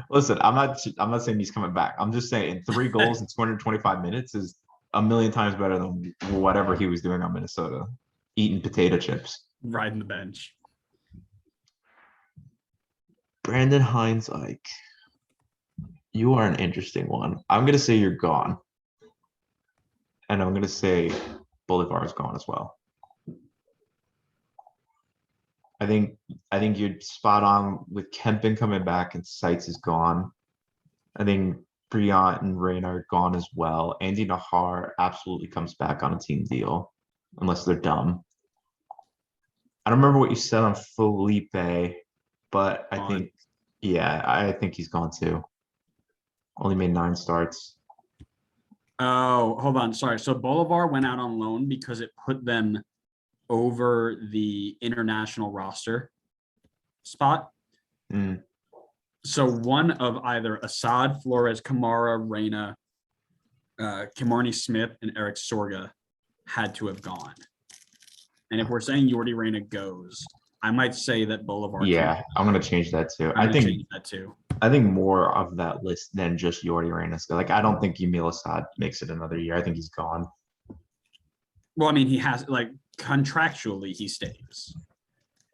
listen, I'm not saying he's coming back. I'm just saying 3 goals in 225 minutes is a million times better than whatever he was doing on Minnesota, eating potato chips. Riding the bench. Brandon Hines-Ike, you are an interesting one. I'm gonna say you're gone, and I'm gonna say Boulevard is gone as well. I think you're spot on with Kempen coming back and Seitz is gone. I think Briant and Reyna are gone as well. Andy Nahar absolutely comes back on a team deal, unless they're dumb. I don't remember what you said on Felipe, but I think he's gone too. Only made 9 starts. Oh, hold on. Sorry. So Boulevard went out on loan because it put them over the international roster spot. Mm. So one of either Assad, Flores, Kamara, Reyna, Kimarni Smith, and Eric Sorga had to have gone. And if we're saying Yordi Reyna goes, I might say that Boulevard. Yeah, I'm gonna change that too. I think that too. I think more of that list than just Yordi Reyna. Like, I don't think Emil Assad makes it another year. I think he's gone. Well, I mean, he has, like, contractually he stays.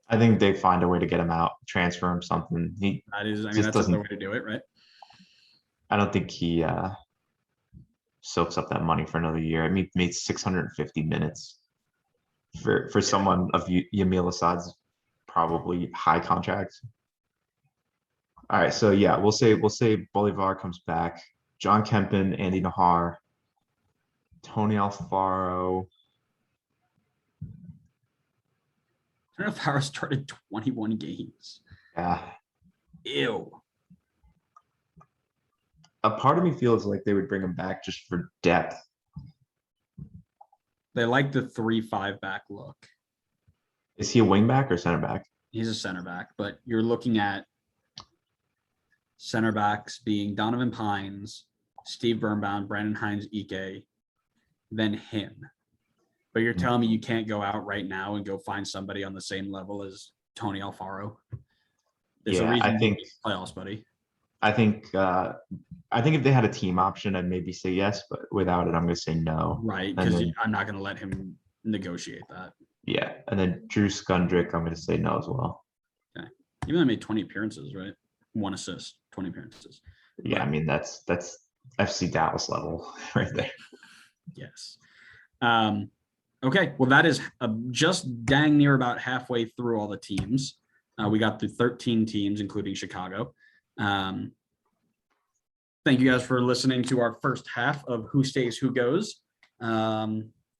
I think they find a way to get him out, transfer him something. That's doesn't- the way to do it, right? I don't think he soaks up that money for another year. I mean, he made 650 minutes for someone of Emil Assad's probably high contract. All right, so yeah, we'll say Bolivar comes back. John Kempen, Andy Nahar, Tony Alfaro. Tony Alfaro started 21 games. Yeah. Ew. A part of me feels like they would bring him back just for depth. They like the 3-5 back look. Is he a wing back or center back? He's a center back, but you're looking at center backs being Donovan Pines, Steve Birnbaum, Brandon Hines-Ike, then him. But you're telling me you can't go out right now and go find somebody on the same level as Tony Alfaro? There's a reason I think playoffs, buddy. I think if they had a team option, I'd maybe say yes, but without it, I'm gonna say no. Right, because I'm not going to let him negotiate that. Yeah, and then Drew Skundrick, I'm gonna say no as well. Okay, even though he made 20 appearances, right? 1 assist, 20 appearances. Yeah, I mean that's FC Dallas level right there. Yes. Okay, well, that is just dang near about halfway through all the teams. We got through 13 teams, including Chicago. Thank you guys for listening to our first half of Who Stays, Who Goes.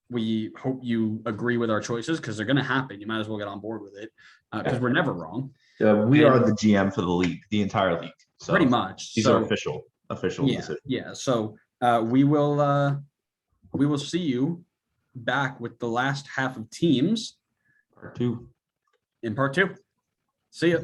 We hope you agree with our choices because they're going to happen. You might as well get on board with it because we're never wrong. We are the GM for the league, the entire league. So pretty much. These are official decisions. Yeah. So we will see you back with the last half of teams. Part 2. In part 2. See ya.